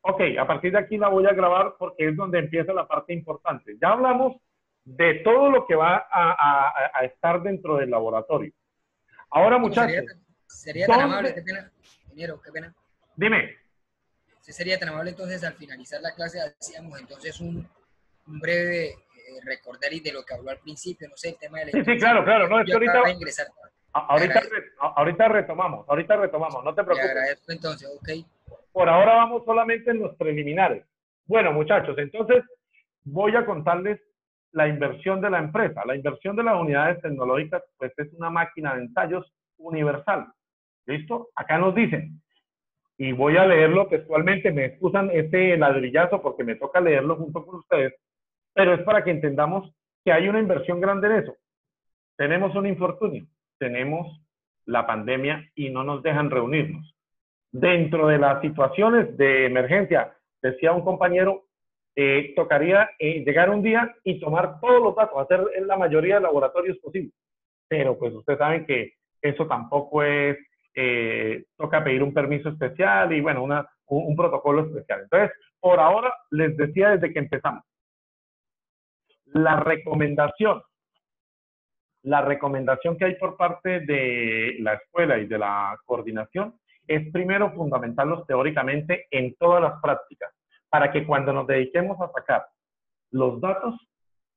Ok, a partir de aquí la voy a grabar porque es donde empieza la parte importante. Ya hablamos de todo lo que va a estar dentro del laboratorio. Ahora, muchachos. Sería tan amable, qué pena, ingeniero, qué pena. Dime. Sí, sería tan amable, entonces, al finalizar la clase, hacíamos entonces un breve recordar de lo que habló al principio, no sé, el tema de la Sí, claro, claro. No, es que ahorita, de ingresar. ahorita retomamos, no te preocupes. Le agradezco entonces, ok. Por ahora vamos solamente en los preliminares. Bueno, muchachos, entonces voy a contarles la inversión de la empresa. La inversión de las unidades tecnológicas, pues es una máquina de ensayos universal. ¿Listo? Acá nos dicen, y voy a leerlo textualmente, me excusan este ladrillazo porque me toca leerlo junto con ustedes, pero es para que entendamos que hay una inversión grande en eso. Tenemos un infortunio, tenemos la pandemia y no nos dejan reunirnos. Dentro de las situaciones de emergencia, decía un compañero, tocaría llegar un día y tomar todos los datos, hacer en la mayoría de laboratorios posibles. Pero pues ustedes saben que eso tampoco es, toca pedir un permiso especial y bueno, un protocolo especial. Entonces, por ahora les decía desde que empezamos, la recomendación que hay por parte de la escuela y de la coordinación es primero fundamentarlos teóricamente en todas las prácticas, para que cuando nos dediquemos a sacar los datos,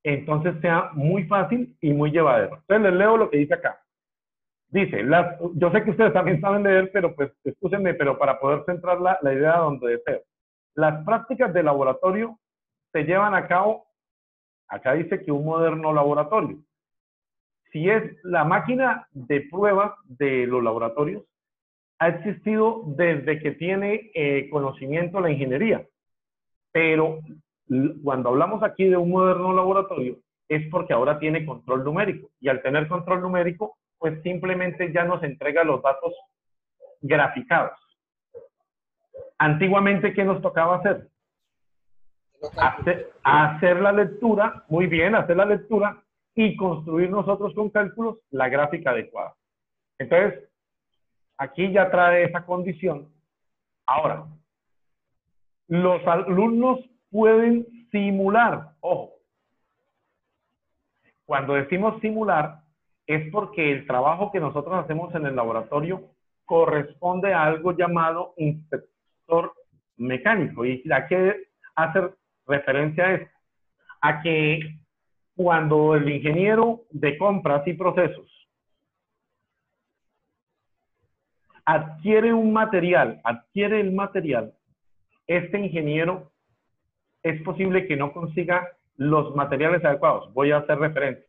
entonces sea muy fácil y muy llevadero. Entonces les leo lo que dice acá. Dice, yo sé que ustedes también saben leer, pero pues escúchenme, pero para poder centrar la idea donde deseo. Las prácticas de laboratorio se llevan a cabo, acá dice que un moderno laboratorio. Si es la máquina de pruebas de los laboratorios, ha existido desde que tiene conocimiento la ingeniería. Pero cuando hablamos aquí de un moderno laboratorio, es porque ahora tiene control numérico. Y al tener control numérico, pues simplemente ya nos entrega los datos graficados. Antiguamente, ¿qué nos tocaba hacer? Hacer la lectura, muy bien, hacer la lectura y construir nosotros con cálculos la gráfica adecuada. Entonces, aquí ya trae esa condición. Ahora, los alumnos pueden simular, ojo, cuando decimos simular es porque el trabajo que nosotros hacemos en el laboratorio corresponde a algo llamado inspector mecánico. ¿Y a qué hace referencia a esto? A que cuando el ingeniero de compras y procesos adquiere el material, este ingeniero es posible que no consiga los materiales adecuados. Voy a hacer referencia.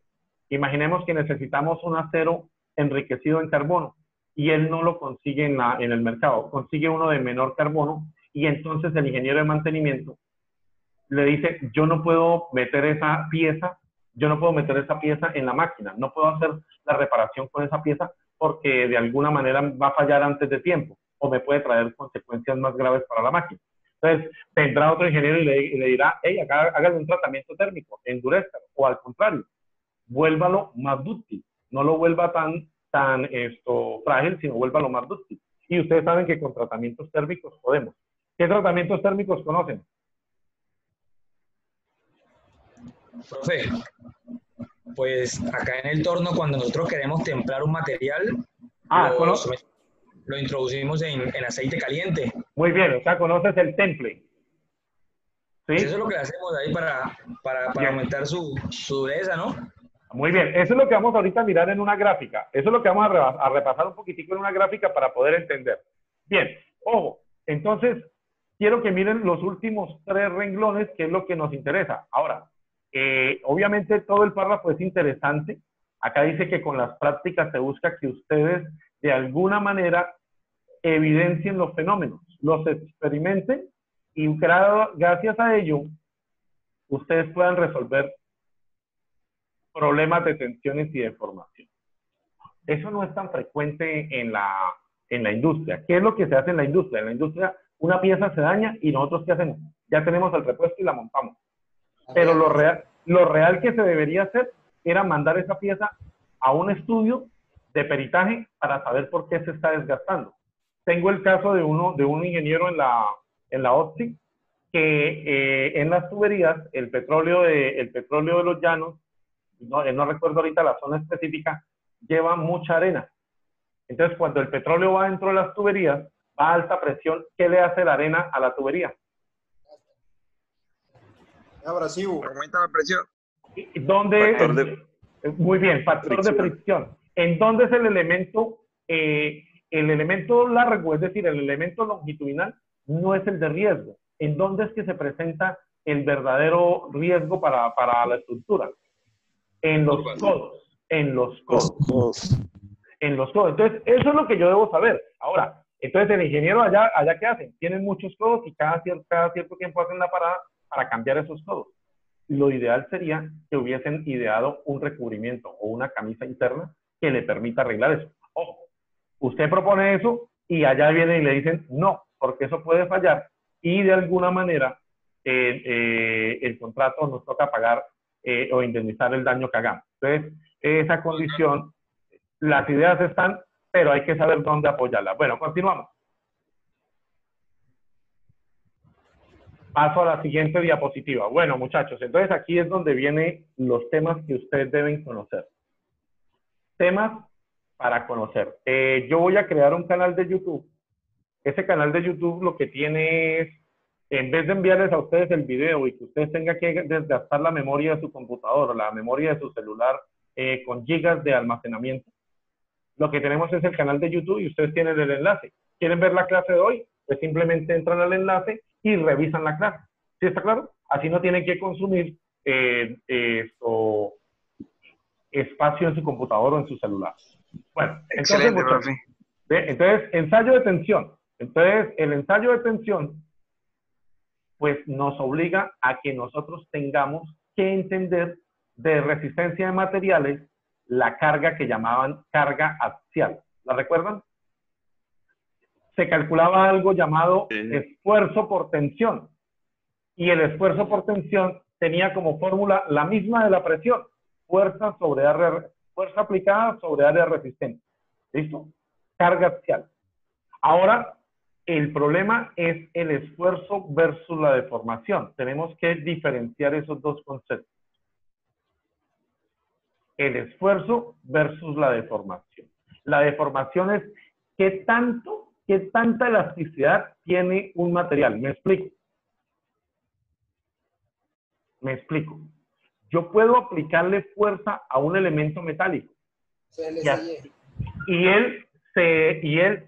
Imaginemos que necesitamos un acero enriquecido en carbono y él no lo consigue en el mercado, consigue uno de menor carbono y entonces el ingeniero de mantenimiento le dice, yo no puedo meter esa pieza en la máquina, no puedo hacer la reparación con esa pieza porque de alguna manera va a fallar antes de tiempo o me puede traer consecuencias más graves para la máquina. Entonces, tendrá otro ingeniero y le dirá, hey, acá hágale un tratamiento térmico, endurezcalo, o al contrario, vuélvalo más dúctil, no lo vuelva tan frágil, sino vuélvalo más dúctil. Y ustedes saben que con tratamientos térmicos podemos. ¿Qué tratamientos térmicos conocen? Profe, pues acá en el torno, cuando nosotros queremos templar un material, lo introducimos en aceite caliente. Muy bien, o sea, conoces el temple. ¿Sí? Pues eso es lo que hacemos ahí para aumentar su dureza, ¿no? Muy bien, eso es lo que vamos ahorita a mirar en una gráfica. Eso es lo que vamos a repasar un poquitico en una gráfica para poder entender. Bien, ojo, entonces quiero que miren los últimos 3 renglones, que es lo que nos interesa. Ahora, obviamente todo el párrafo es interesante. Acá dice que con las prácticas se busca que ustedes de alguna manera evidencien los fenómenos, los experimenten y gracias a ello ustedes puedan resolver problemas de tensiones y deformación. Eso no es tan frecuente en la industria. ¿Qué es lo que se hace en la industria? En la industria una pieza se daña y nosotros ¿qué hacemos? Ya tenemos el repuesto y la montamos. Pero lo real que se debería hacer era mandar esa pieza a un estudio de peritaje para saber por qué se está desgastando. tengo el caso de un ingeniero en la OTSI que en las tuberías, el petróleo de los llanos, no recuerdo ahorita la zona específica, lleva mucha arena. Entonces, cuando el petróleo va dentro de las tuberías, va a alta presión, ¿qué le hace la arena a la tubería? Abrasivo. Aumenta la presión. ¿Dónde? Muy bien, factor de fricción. ¿En dónde es el elemento largo, es decir, el elemento longitudinal? No es el de riesgo. ¿En dónde es que se presenta el verdadero riesgo para la estructura? En los codos. En los codos. En los codos. Entonces, eso es lo que yo debo saber. Ahora, entonces el ingeniero allá ¿qué hacen? Tienen muchos codos y cada cierto tiempo hacen la parada para cambiar esos codos. Lo ideal sería que hubiesen ideado un recubrimiento o una camisa interna que le permita arreglar eso. Ojo, usted propone eso y allá vienen y le dicen no, porque eso puede fallar y de alguna manera el contrato nos toca pagar o indemnizar el daño que hagamos. Entonces, esa condición, las ideas están, pero hay que saber dónde apoyarlas. Bueno, continuamos. Paso a la siguiente diapositiva. Bueno, muchachos, entonces aquí es donde vienen los temas que ustedes deben conocer. Temas para conocer. Yo voy a crear un canal de YouTube. Ese canal de YouTube lo que tiene es, en vez de enviarles a ustedes el video y que ustedes tengan que desgastar la memoria de su computador o la memoria de su celular con gigas de almacenamiento, lo que tenemos es el canal de YouTube y ustedes tienen el enlace. ¿Quieren ver la clase de hoy? Pues simplemente entran al enlace y revisan la clase. ¿Sí está claro? Así no tienen que consumir espacio en su computador o en su celular. Bueno, excelente, entonces, entonces, ensayo de tensión. Entonces, el ensayo de tensión, pues nos obliga a que nosotros tengamos que entender de resistencia de materiales la carga que llamaban carga axial. ¿La recuerdan? Se calculaba algo llamado esfuerzo por tensión. Y el esfuerzo por tensión tenía como fórmula la misma de la presión. Fuerza aplicada sobre área resistente. ¿Listo? Carga axial. Ahora, el problema es el esfuerzo versus la deformación. Tenemos que diferenciar esos dos conceptos. El esfuerzo versus la deformación. La deformación es qué tanta elasticidad tiene un material. Me explico. Yo puedo aplicarle fuerza a un elemento metálico. Y él se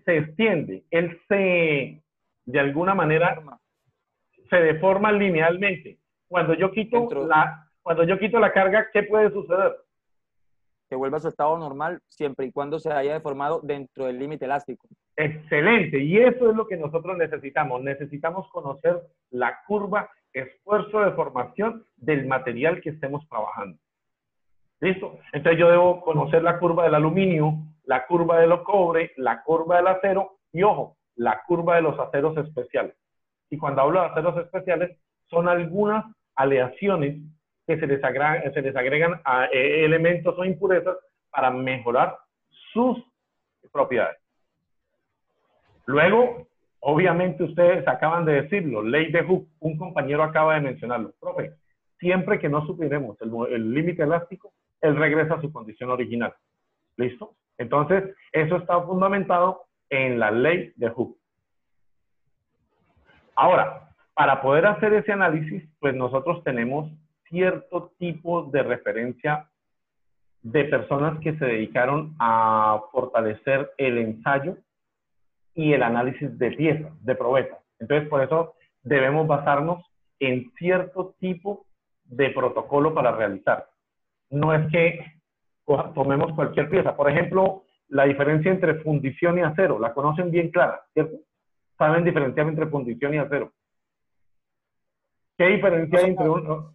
extiende. De alguna manera, se deforma linealmente. Cuando yo quito la carga, ¿qué puede suceder? Que vuelva a su estado normal siempre y cuando se haya deformado dentro del límite elástico. Excelente, y eso es lo que nosotros necesitamos. Necesitamos conocer la curva esfuerzo de deformación del material que estemos trabajando. ¿Listo? Entonces yo debo conocer la curva del aluminio, la curva del cobre, la curva del acero y, ojo, la curva de los aceros especiales. Y cuando hablo de aceros especiales, son algunas aleaciones que se les agregan a elementos o impurezas para mejorar sus propiedades. Luego, obviamente ustedes acaban de decirlo, ley de Hooke, un compañero acaba de mencionarlo. Profe, siempre que no superemos el límite elástico, él regresa a su condición original. ¿Listo? Entonces, eso está fundamentado en la ley de Hooke. Ahora, para poder hacer ese análisis, pues nosotros tenemos cierto tipo de referencia de personas que se dedicaron a fortalecer el ensayo y el análisis de piezas, de probetas. Entonces, por eso debemos basarnos en cierto tipo de protocolo para realizar. No es que tomemos cualquier pieza. Por ejemplo, la diferencia entre fundición y acero, la conocen bien clara, ¿cierto? Saben diferenciar entre fundición y acero. ¿Qué diferencia hay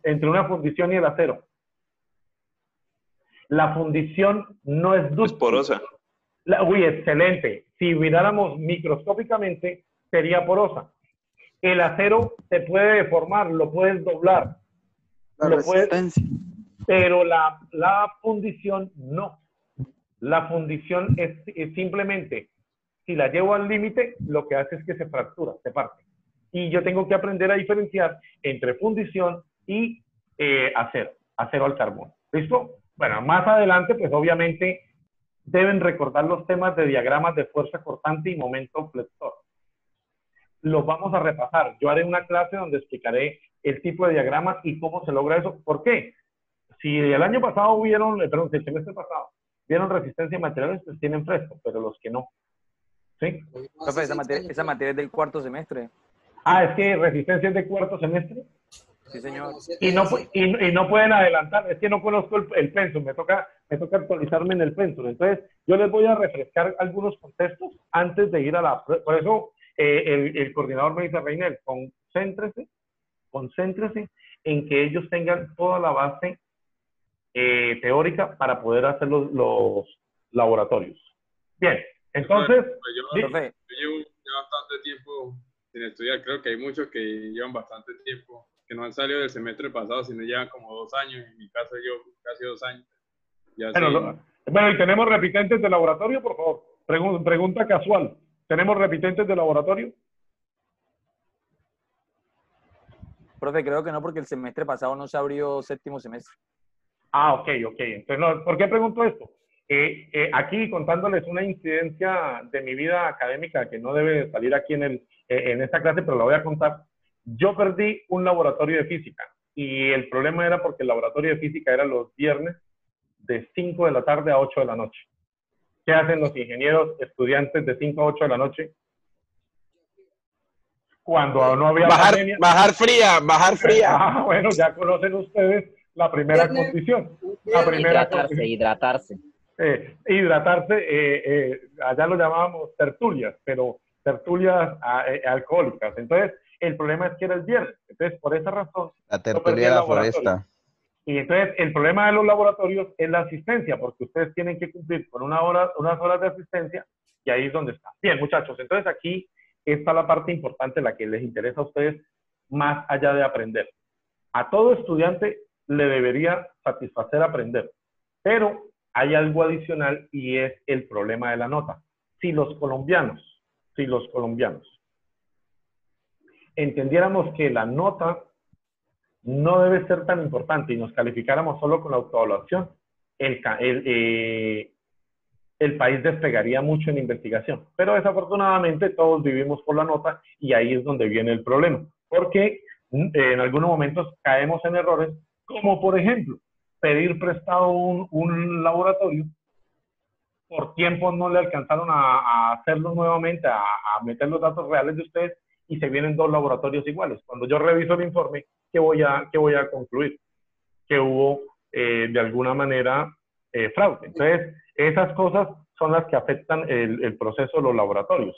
entre una fundición y el acero? La fundición no es dúctil. Es porosa. Uy, excelente. Si miráramos microscópicamente, sería porosa. El acero se puede deformar, lo puedes doblar. Pero la fundición no. La fundición es simplemente Si la llevo al límite, lo que hace es que se fractura, se parte. Y yo tengo que aprender a diferenciar entre fundición y acero al carbón. ¿Listo? Bueno, más adelante, pues obviamente deben recordar los temas de diagramas de fuerza cortante y momento flexor. Los vamos a repasar. Yo haré una clase donde explicaré el tipo de diagramas y cómo se logra eso. ¿Por qué? Si el año pasado vieron, perdón, el semestre pasado, vieron resistencia a materiales, pues tienen fresco, pero los que no. ¿Sí? Profe, esa materia es del cuarto semestre. Ah, es que resistencia es de cuarto semestre. Sí, señor. Y no pueden adelantar, es que no conozco el pensum, me toca actualizarme en el pensum. Entonces, yo les voy a refrescar algunos contextos antes de ir a la... Por eso, el coordinador me dice, Reinel, concéntrese en que ellos tengan toda la base teórica para poder hacer los laboratorios. Bien, entonces... Yo llevo ya bastante tiempo sin estudiar, creo que hay muchos que llevan bastante tiempo, que no han salido del semestre pasado, sino llevan como 2 años, en mi caso yo casi 2 años. Bueno, ¿y tenemos repitentes de laboratorio, por favor? Pregunta casual. ¿Tenemos repitentes de laboratorio? Profe, creo que no, porque el semestre pasado no se abrió séptimo semestre. Ah, ok. Entonces, no, ¿por qué pregunto esto? Aquí contándoles una incidencia de mi vida académica que no debe salir aquí en esta clase, pero la voy a contar. Yo perdí un laboratorio de física y el problema era porque el laboratorio de física era los viernes de 5 de la tarde a 8 de la noche. ¿Qué hacen los ingenieros estudiantes de 5 a 8 de la noche? Cuando no había pandemia. Bajar fría. Ah, bueno, ya conocen ustedes la primera condición. Hidratarse. Allá lo llamábamos tertulias, pero tertulias alcohólicas. Entonces, el problema es que era el viernes. Entonces, por esa razón... La tertulia de la floresta. Y entonces, el problema de los laboratorios es la asistencia, porque ustedes tienen que cumplir con unas horas de asistencia, y ahí es donde está. Bien, muchachos, entonces aquí está la parte importante, la que les interesa a ustedes, más allá de aprender. A todo estudiante le debería satisfacer aprender, pero hay algo adicional y es el problema de la nota. Si los colombianos entendiéramos que la nota no debe ser tan importante y nos calificáramos solo con la autoevaluación, el país despegaría mucho en investigación. Pero desafortunadamente todos vivimos por la nota y ahí es donde viene el problema. Porque en algunos momentos caemos en errores, como por ejemplo, pedir prestado un laboratorio, por tiempo no le alcanzaron a hacerlo nuevamente, a meter los datos reales de ustedes, y se vienen 2 laboratorios iguales. Cuando yo reviso el informe, ¿qué voy a concluir? Que hubo, de alguna manera, fraude. Entonces, esas cosas son las que afectan el proceso de los laboratorios.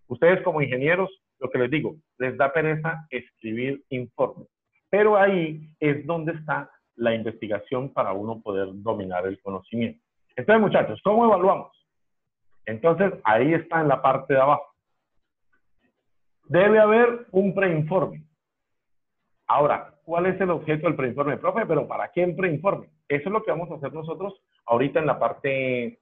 Ustedes como ingenieros, lo que les digo, les da pereza escribir informes. Pero ahí es donde está la investigación para uno poder dominar el conocimiento. Entonces, muchachos, ¿cómo evaluamos? Entonces, ahí está en la parte de abajo. Debe haber un preinforme. Ahora, ¿cuál es el objeto del preinforme, profe? ¿Pero para qué el preinforme? Eso es lo que vamos a hacer nosotros ahorita en la parte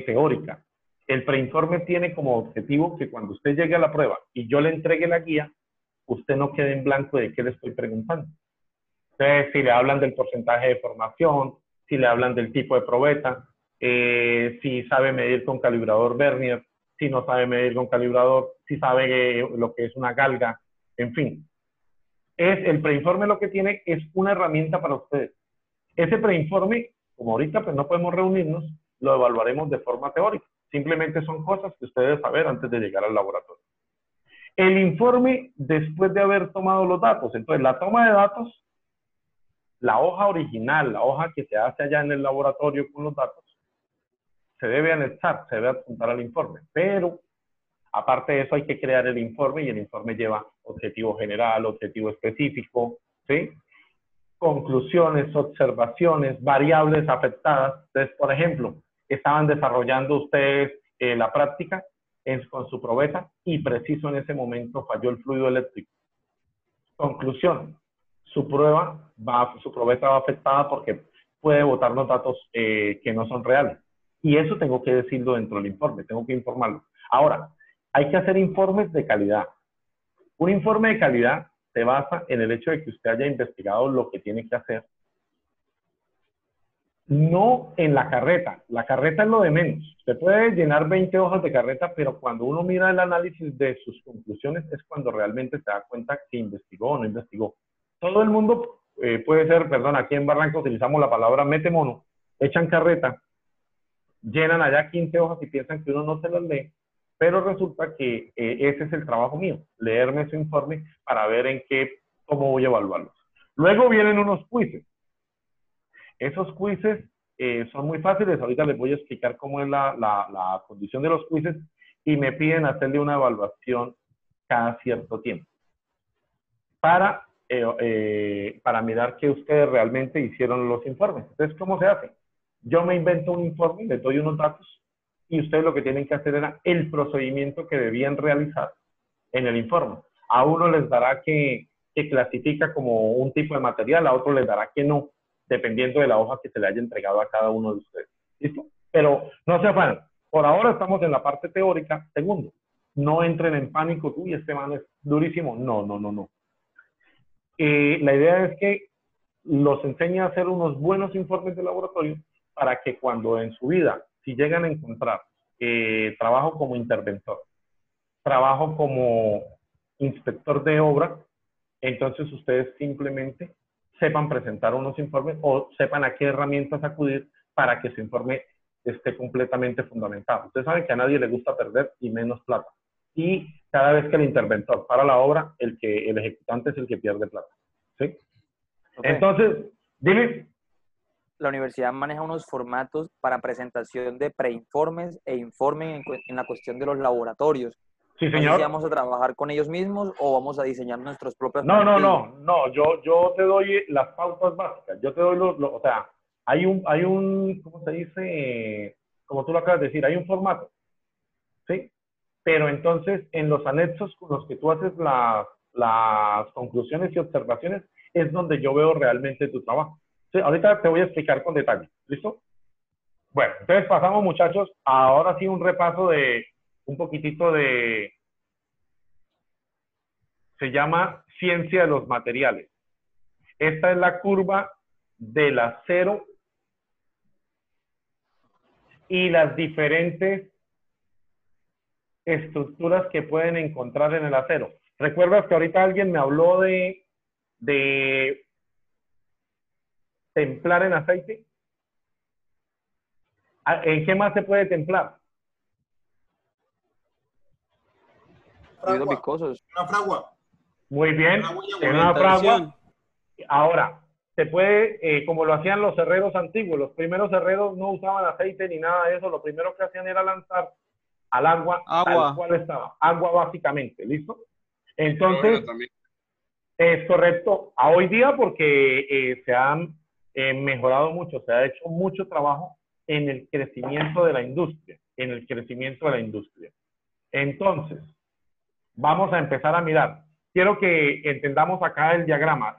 teórica. El preinforme tiene como objetivo que cuando usted llegue a la prueba y yo le entregue la guía, usted no quede en blanco de qué le estoy preguntando. Entonces, si le hablan del porcentaje de formación, si le hablan del tipo de probeta, si sabe medir con calibrador Vernier, si no sabe medir con calibrador, si sabe lo que es una galga, en fin. El preinforme lo que tiene es una herramienta para ustedes. Ese preinforme, como ahorita pues no podemos reunirnos, lo evaluaremos de forma teórica. Simplemente son cosas que ustedes deben saber antes de llegar al laboratorio. El informe después de haber tomado los datos. Entonces, la toma de datos, la hoja original, la hoja que se hace allá en el laboratorio con los datos, se debe anexar, se debe adjuntar al informe. Pero, aparte de eso, hay que crear el informe y el informe lleva objetivo general, objetivo específico, ¿sí? Conclusiones, observaciones, variables afectadas. Entonces, por ejemplo, estaban desarrollando ustedes la práctica con su probeta y preciso en ese momento falló el fluido eléctrico. Conclusión, su probeta va afectada porque puede botar los datos que no son reales. Y eso tengo que decirlo dentro del informe, tengo que informarlo. Ahora, hay que hacer informes de calidad. Un informe de calidad se basa en el hecho de que usted haya investigado lo que tiene que hacer. No en la carreta. La carreta es lo de menos. Usted puede llenar 20 hojas de carreta, pero cuando uno mira el análisis de sus conclusiones es cuando realmente se da cuenta que investigó o no investigó. Todo el mundo puede ser, perdón, aquí en Barranca utilizamos la palabra mete mono, echan carreta, llenan allá 15 hojas y piensan que uno no se las lee, pero resulta que ese es el trabajo mío, leerme su informe para ver cómo voy a evaluarlos. Luego vienen unos quizzes. Esos quizzes son muy fáciles, ahorita les voy a explicar cómo es la condición de los quizzes y me piden hacerle una evaluación cada cierto tiempo para mirar que ustedes realmente hicieron los informes. Entonces, ¿cómo se hace? Yo me invento un informe, les doy unos datos y ustedes lo que tienen que hacer era el procedimiento que debían realizar en el informe. A uno les dará que clasifica como un tipo de material, a otro les dará que no, dependiendo de la hoja que se le haya entregado a cada uno de ustedes. ¿Listo? Pero no se afanen. Por ahora estamos en la parte teórica. Segundo, no entren en pánico. Uy, este man es durísimo. No, no, no, no. La idea es que los enseñe a hacer unos buenos informes de laboratorio para que cuando en su vida, si llegan a encontrar trabajo como interventor, trabajo como inspector de obra, entonces ustedes simplemente sepan presentar unos informes o sepan a qué herramientas acudir para que su informe esté completamente fundamentado. Ustedes saben que a nadie le gusta perder y menos plata. Y cada vez que el interventor para la obra, el ejecutante es el que pierde plata. ¿Sí? Okay. Entonces, dime. La universidad maneja unos formatos para presentación de preinformes e informes en la cuestión de los laboratorios. Sí, señor. No sé si vamos a trabajar con ellos mismos o vamos a diseñar nuestros propios. No. Yo te doy las pautas básicas. Yo te doy o sea, hay un, ¿cómo se dice? Como tú lo acabas de decir, hay un formato. ¿Sí? Pero entonces, en los anexos con los que tú haces las conclusiones y observaciones, es donde yo veo realmente tu trabajo. ¿Sí? Ahorita te voy a explicar con detalle. ¿Listo? Bueno, entonces pasamos, muchachos, ahora sí un repaso de un poquitito de, se llama ciencia de los materiales. Esta es la curva del acero y las diferentes estructuras que pueden encontrar en el acero. ¿Recuerdas que ahorita alguien me habló de templar en aceite? ¿En qué más se puede templar? Fluidos viscosos. Una fragua. Muy bien, en una fragua. Ahora, se puede, como lo hacían los herreros antiguos, los primeros herreros no usaban aceite ni nada de eso, lo primero que hacían era lanzar al agua. Tal cual estaba, agua básicamente, ¿listo? Entonces, es correcto, a hoy día porque se han mejorado mucho, se ha hecho mucho trabajo en el crecimiento de la industria, Entonces, vamos a empezar a mirar. Quiero que entendamos acá el diagrama.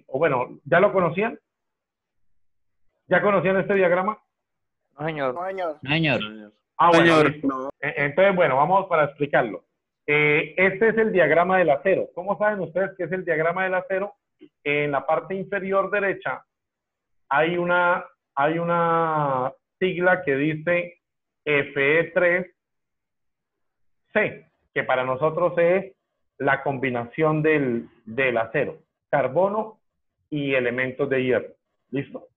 O bueno, ¿ya lo conocían? ¿Ya conocían este diagrama? No, señor. No, señor. Ah, bueno, listo. Entonces, bueno, vamos para explicarlo. Este es el diagrama del acero. ¿Cómo saben ustedes qué es el diagrama del acero? En la parte inferior derecha hay una sigla que dice Fe3C, que para nosotros es la combinación del acero, carbono y elementos de hierro. ¿Listo?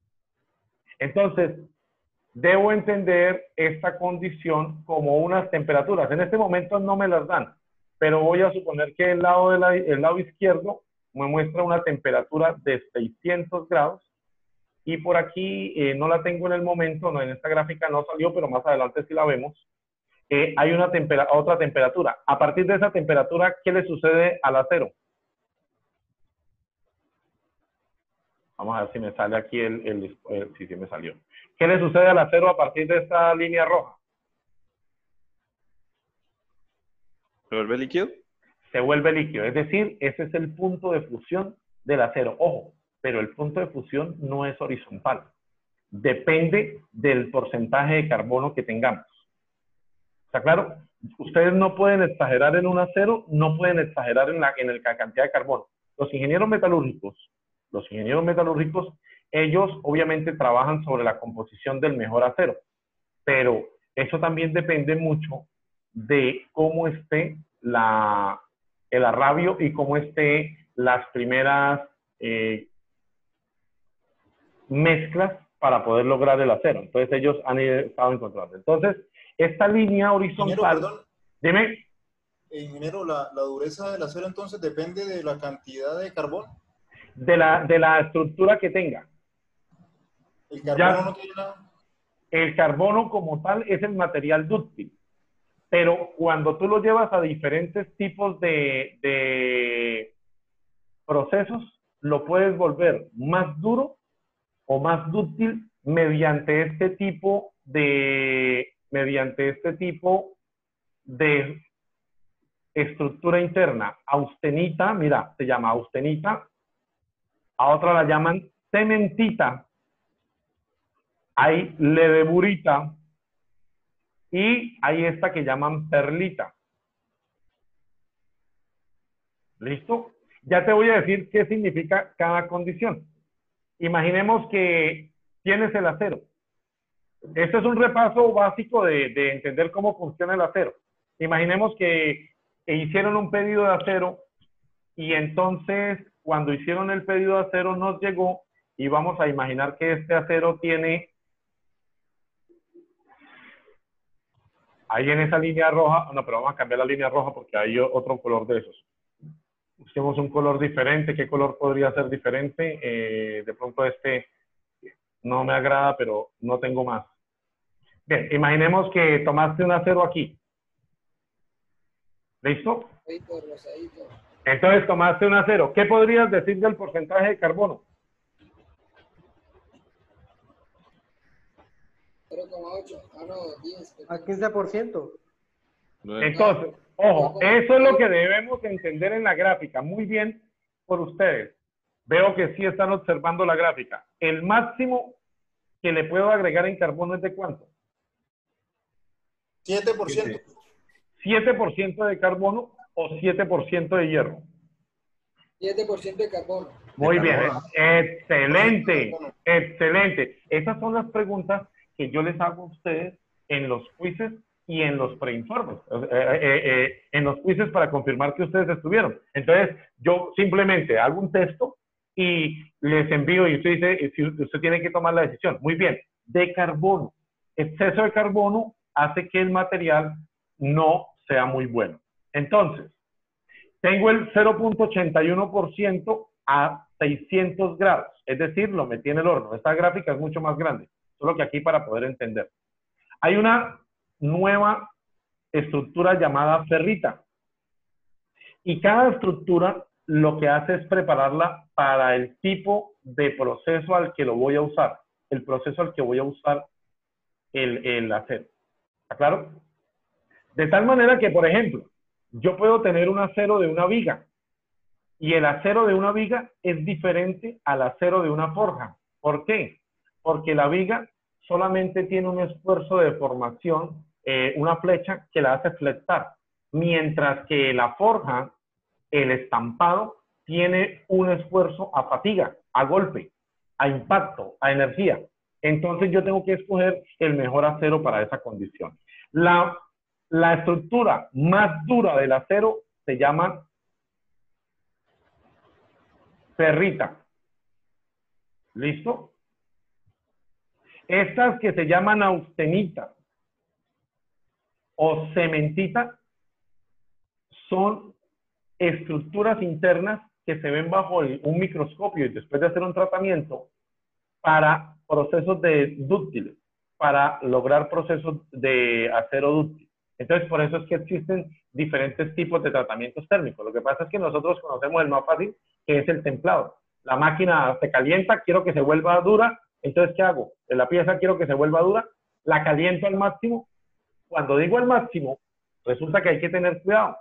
Entonces, debo entender esta condición como unas temperaturas. En este momento no me las dan, pero voy a suponer que el lado izquierdo me muestra una temperatura de 600 grados y por aquí no la tengo en el momento, no, en esta gráfica no salió, pero más adelante sí la vemos. Hay otra temperatura. A partir de esa temperatura, ¿qué le sucede al acero? Vamos a ver si me sale aquí sí me salió. ¿Qué le sucede al acero a partir de esta línea roja? ¿Se vuelve líquido? Se vuelve líquido. Es decir, ese es el punto de fusión del acero. Ojo, pero el punto de fusión no es horizontal. depende del porcentaje de carbono que tengamos. ¿Está claro? Ustedes no pueden exagerar en un acero, no pueden exagerar en la cantidad de carbono. Los ingenieros metalúrgicos, ellos obviamente trabajan sobre la composición del mejor acero, pero eso también depende mucho de cómo esté el arrabio y cómo esté las primeras mezclas para poder lograr el acero. Entonces ellos han estado encontrando. Entonces, esta línea horizontal... Ingeniero, dime. Ingeniero, la dureza del acero entonces depende de la cantidad de carbono. De la estructura que tenga. ¿El carbono no tiene nada? El carbono como tal es el material dúctil. Pero cuando tú lo llevas a diferentes tipos de procesos, lo puedes volver más duro o más dúctil mediante este tipo de estructura interna. Austenita, mira, se llama austenita, a otra la llaman cementita, hay ledeburita y hay esta que llaman perlita. ¿Listo? Ya te voy a decir qué significa cada condición. Imaginemos que tienes el acero. Este es un repaso básico de entender cómo funciona el acero. Imaginemos que hicieron un pedido de acero y entonces cuando hicieron el pedido de acero nos llegó y vamos a imaginar que este acero tiene ahí en esa línea roja, no, pero vamos a cambiar la línea roja porque hay otro color de esos. Busquemos un color diferente. ¿Qué color podría ser diferente? De pronto este no me agrada, pero no tengo más. Bien, imaginemos que tomaste un acero aquí. ¿Listo? Entonces tomaste un acero. ¿Qué podrías decir del porcentaje de carbono? 0,8. Ah, no, 10. A 15%. Entonces, ojo, eso es lo que debemos entender en la gráfica. Muy bien por ustedes. Veo que sí están observando la gráfica. El máximo que le puedo agregar en carbono es de ¿cuánto? 7%. 7% de carbono o 7% de hierro. 7% de carbono. Muy bien, excelente, excelente. Esas son las preguntas que yo les hago a ustedes en los quizzes y en los preinformes, en los quizzes para confirmar que ustedes estuvieron. Entonces, yo simplemente hago un texto y les envío y usted dice, si usted tiene que tomar la decisión. Muy bien, de carbono. Exceso de carbono hace que el material no sea muy bueno. Entonces, tengo el 0.81% a 600 grados, es decir, lo metí en el horno. Esta gráfica es mucho más grande, solo que aquí para poder entender. Hay una nueva estructura llamada ferrita. Y cada estructura lo que hace es prepararla para el tipo de proceso al que lo voy a usar, el proceso al que voy a usar el acero. ¿Está claro? De tal manera que, por ejemplo, yo puedo tener un acero de una viga y el acero de una viga es diferente al acero de una forja. ¿Por qué? Porque la viga solamente tiene un esfuerzo de deformación, una flecha que la hace flectar, mientras que la forja, el estampado, tiene un esfuerzo a fatiga, a golpe, a impacto, a energía. Entonces yo tengo que escoger el mejor acero para esa condición. La estructura más dura del acero se llama ferrita. ¿Listo? Estas que se llaman austenita o cementita son estructuras internas que se ven bajo un microscopio y después de hacer un tratamiento para procesos de dúctiles, para lograr procesos de acero dúctil. Entonces, por eso es que existen diferentes tipos de tratamientos térmicos. Lo que pasa es que nosotros conocemos el más fácil, que es el templado. La máquina se calienta, quiero que se vuelva dura, entonces, ¿qué hago? De la pieza quiero que se vuelva dura, la caliento al máximo. Cuando digo al máximo, resulta que hay que tener cuidado,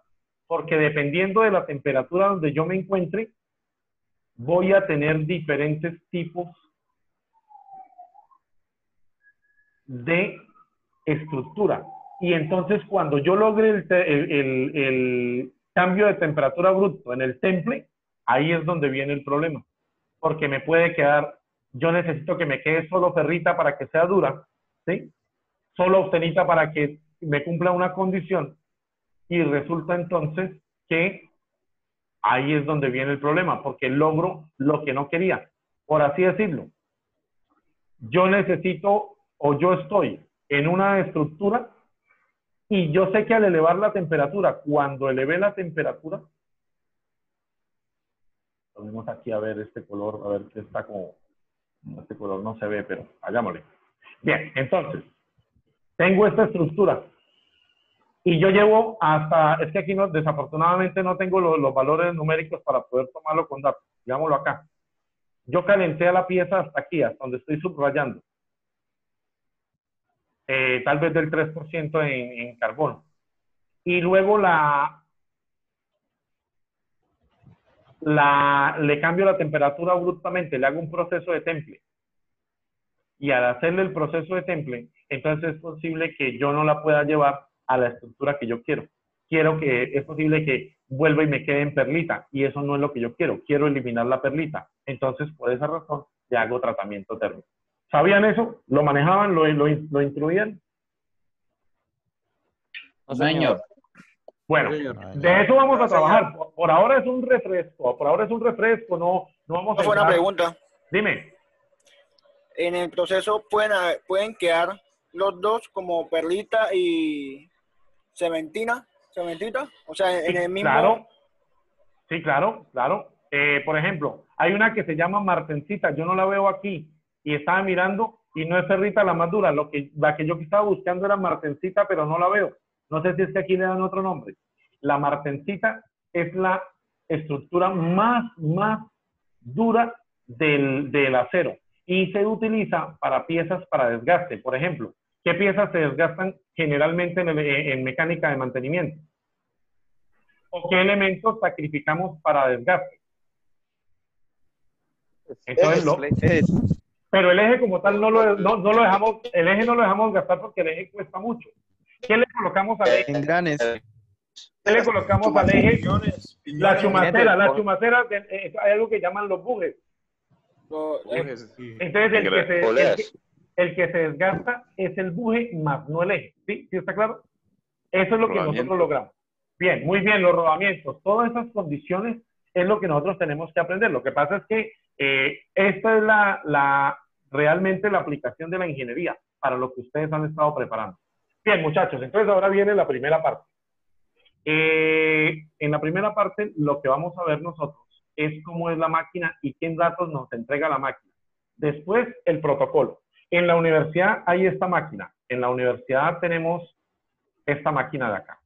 porque dependiendo de la temperatura donde yo me encuentre, voy a tener diferentes tipos de estructura. Y entonces cuando yo logre el cambio de temperatura bruto en el temple, ahí es donde viene el problema. Porque me puede quedar, yo necesito que me quede solo ferrita para que sea dura, ¿sí? Solo obtenita para que me cumpla una condición. Y resulta entonces que ahí es donde viene el problema, porque logro lo que no quería. Por así decirlo, yo necesito o yo estoy en una estructura y yo sé que al elevar la temperatura, cuando eleve la temperatura, ponemos aquí a ver este color, a ver que está como, este color no se ve, pero hagámosle. Bien, entonces, tengo esta estructura y yo llevo hasta, es que aquí no, desafortunadamente no tengo los valores numéricos para poder tomarlo con datos, digámoslo acá. Yo calenté a la pieza hasta aquí, hasta donde estoy subrayando. Tal vez del 3% en carbono. Y luego le cambio la temperatura abruptamente, le hago un proceso de temple. Y al hacerle el proceso de temple, entonces es posible que yo no la pueda llevar a la estructura que yo quiero. Es posible que vuelva y me quede en perlita, y eso no es lo que yo quiero. Quiero eliminar la perlita. Entonces, por esa razón, le hago tratamiento térmico. ¿Sabían eso? ¿Lo manejaban? ¿Lo instruían? No, señor. Bueno, de eso vamos a trabajar. Por ahora es un refresco. No vamos a... Fue una pregunta. Dime. En el proceso pueden quedar los dos como perlita y cementita, o sea, en el mismo... Claro. Sí, claro. Por ejemplo, hay una que se llama martencita, yo no la veo aquí, y estaba mirando, y no es ferrita la más dura, la que yo estaba buscando era martencita, pero no la veo. No sé si es que aquí le dan otro nombre. La martencita es la estructura más dura del acero y se utiliza para piezas para desgaste. Por ejemplo, ¿qué piezas se desgastan generalmente en mecánica de mantenimiento? ¿O qué elementos sacrificamos para desgaste? Entonces, pero el eje como tal no lo dejamos, el eje no lo dejamos gastar porque el eje cuesta mucho. ¿Qué le colocamos al eje? Engranes. ¿Qué le colocamos al eje? La chumacera. La chumacera, hay algo que llaman los bujes. Entonces, el que se desgasta es el buje más no el eje. ¿Sí? ¿Sí está claro? Eso es lo que nosotros logramos. Bien, muy bien, los rodamientos. Todas esas condiciones es lo que nosotros tenemos que aprender. Lo que pasa es que esta es realmente la aplicación de la ingeniería para lo que ustedes han estado preparando. Bien, muchachos, entonces ahora viene la primera parte. En la primera parte, lo que vamos a ver nosotros es cómo es la máquina y qué datos nos entrega la máquina. Después, el protocolo. En la universidad hay esta máquina. En la universidad tenemos esta máquina de acá.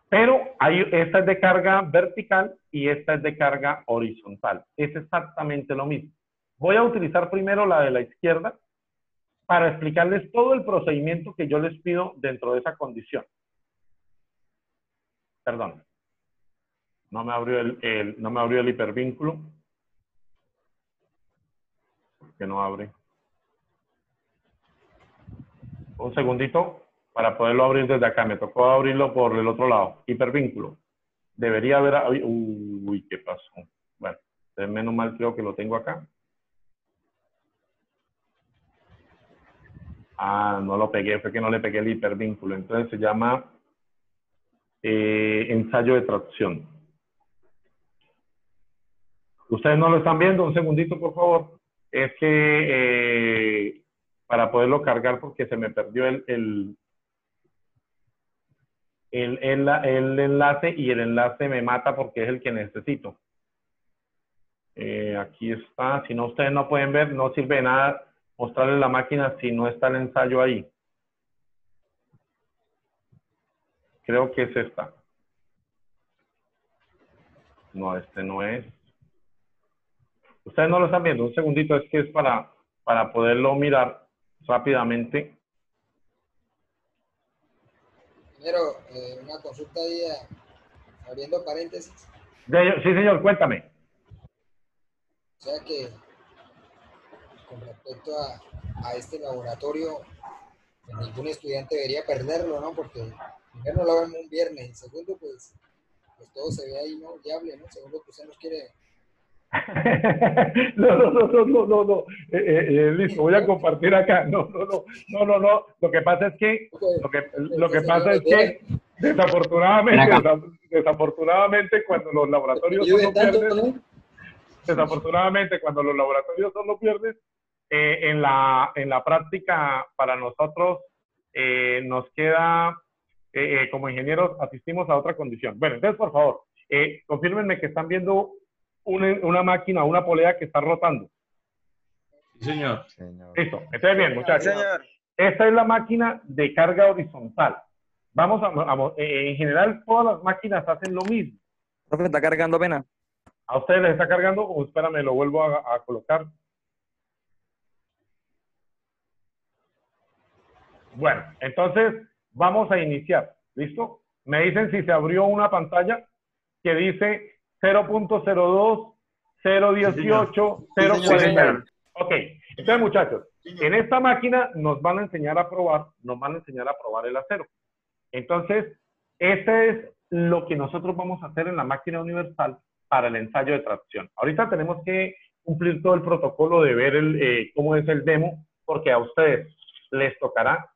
Pero esta es de carga vertical y esta es de carga horizontal. Es exactamente lo mismo. Voy a utilizar primero la de la izquierda para explicarles todo el procedimiento que yo les pido dentro de esa condición. Perdón. No me abrió el hipervínculo. ¿Por qué no abre? Un segundito para poderlo abrir desde acá. Me tocó abrirlo por el otro lado. Hipervínculo. Debería haber... Uy, ¿qué pasó? Bueno, menos mal creo que lo tengo acá. Ah, no lo pegué. Fue que no le pegué el hipervínculo. Entonces se llama ensayo de tracción. Ustedes no lo están viendo. Un segundito, por favor. Es que para poderlo cargar porque se me perdió el enlace y el enlace me mata porque es el que necesito. Aquí está. Si no, ustedes no pueden ver, no sirve de nada mostrarles la máquina si no está el ensayo ahí. Creo que es esta. No, este no es. Ustedes no lo están viendo. Un segundito, es que es para poderlo mirar rápidamente. Primero, una consulta ahí, abriendo paréntesis. Sí, señor, cuéntame. O sea que con respecto a este laboratorio, pues ningún estudiante debería perderlo, ¿no? Porque primero no lo vemos un viernes y segundo, pues todo se ve ahí, ¿no? Viable, ¿no? Según lo que usted nos quiere. No. Listo, voy a compartir acá. No. Lo que pasa es que, desafortunadamente, cuando los laboratorios son los viernes, en la práctica para nosotros nos queda, como ingenieros, asistimos a otra condición. Bueno, entonces, por favor, confírmenme que están viendo una máquina, una polea que está rotando. Sí, señor. Listo. Entonces, bien, muchachos. Señor. Esta es la máquina de carga horizontal. En general, todas las máquinas hacen lo mismo. Profe, ¿está cargando apenas? ¿A ustedes les está cargando? O espérame, lo vuelvo a colocar. Bueno, entonces vamos a iniciar. ¿Listo? Me dicen si se abrió una pantalla que dice 0.02, 0.18, 0.40. Ok, entonces muchachos, en esta máquina nos van a enseñar a probar el acero. Entonces, este es lo que nosotros vamos a hacer en la máquina universal para el ensayo de tracción. Ahorita tenemos que cumplir todo el protocolo de ver cómo es el demo, porque a ustedes les tocará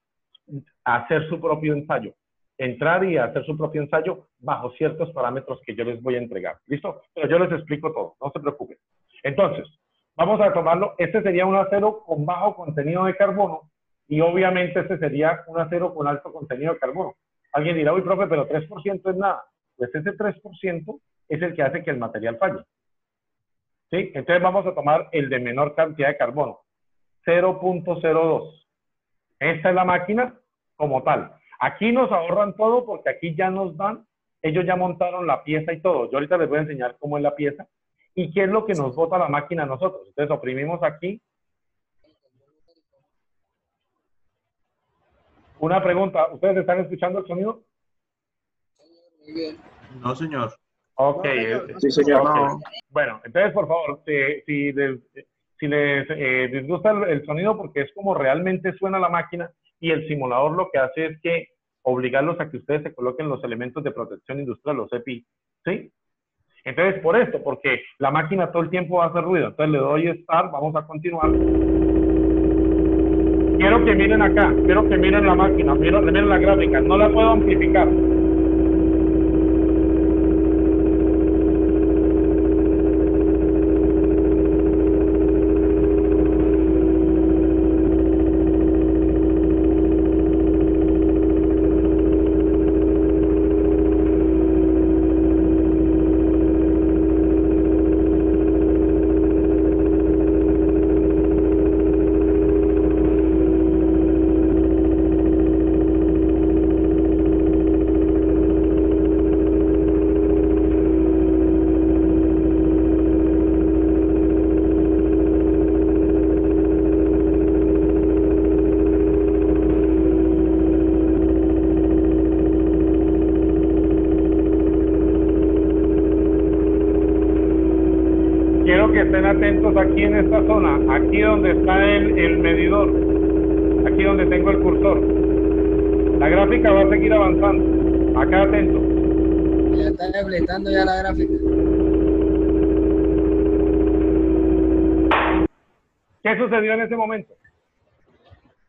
hacer su propio ensayo. Entrar y hacer su propio ensayo bajo ciertos parámetros que yo les voy a entregar. ¿Listo? Pero yo les explico todo, no se preocupen. Entonces, vamos a tomarlo. Este sería un acero con bajo contenido de carbono y obviamente este sería un acero con alto contenido de carbono. Alguien dirá, uy, profe, pero 3% es nada. Pues ese 3% es el que hace que el material falle. ¿Sí? Entonces vamos a tomar el de menor cantidad de carbono, 0.02. Esta es la máquina como tal. Aquí nos ahorran todo porque aquí ya nos dan, ellos ya montaron la pieza y todo. Yo ahorita les voy a enseñar cómo es la pieza y qué es lo que nos bota la máquina a nosotros. Entonces oprimimos aquí. Una pregunta, ¿ustedes están escuchando el sonido? Muy bien. No, señor. Ok. Sí, señor. Okay. No. Bueno, entonces por favor, si les disgusta el sonido, porque es como realmente suena la máquina, y el simulador lo que hace es que obligarlos a que ustedes se coloquen los elementos de protección industrial, los EPI, ¿sí? Entonces, por esto, porque la máquina todo el tiempo va a hacer ruido. Entonces le doy Start, vamos a continuar. Quiero que miren acá, quiero que miren la máquina, miren la gráfica, no la puedo amplificar. Quiero que estén atentos aquí en esta zona, aquí donde está el medidor, aquí donde tengo el cursor. La gráfica va a seguir avanzando. Acá atentos. Ya está completando ya la gráfica. ¿Qué sucedió en ese momento?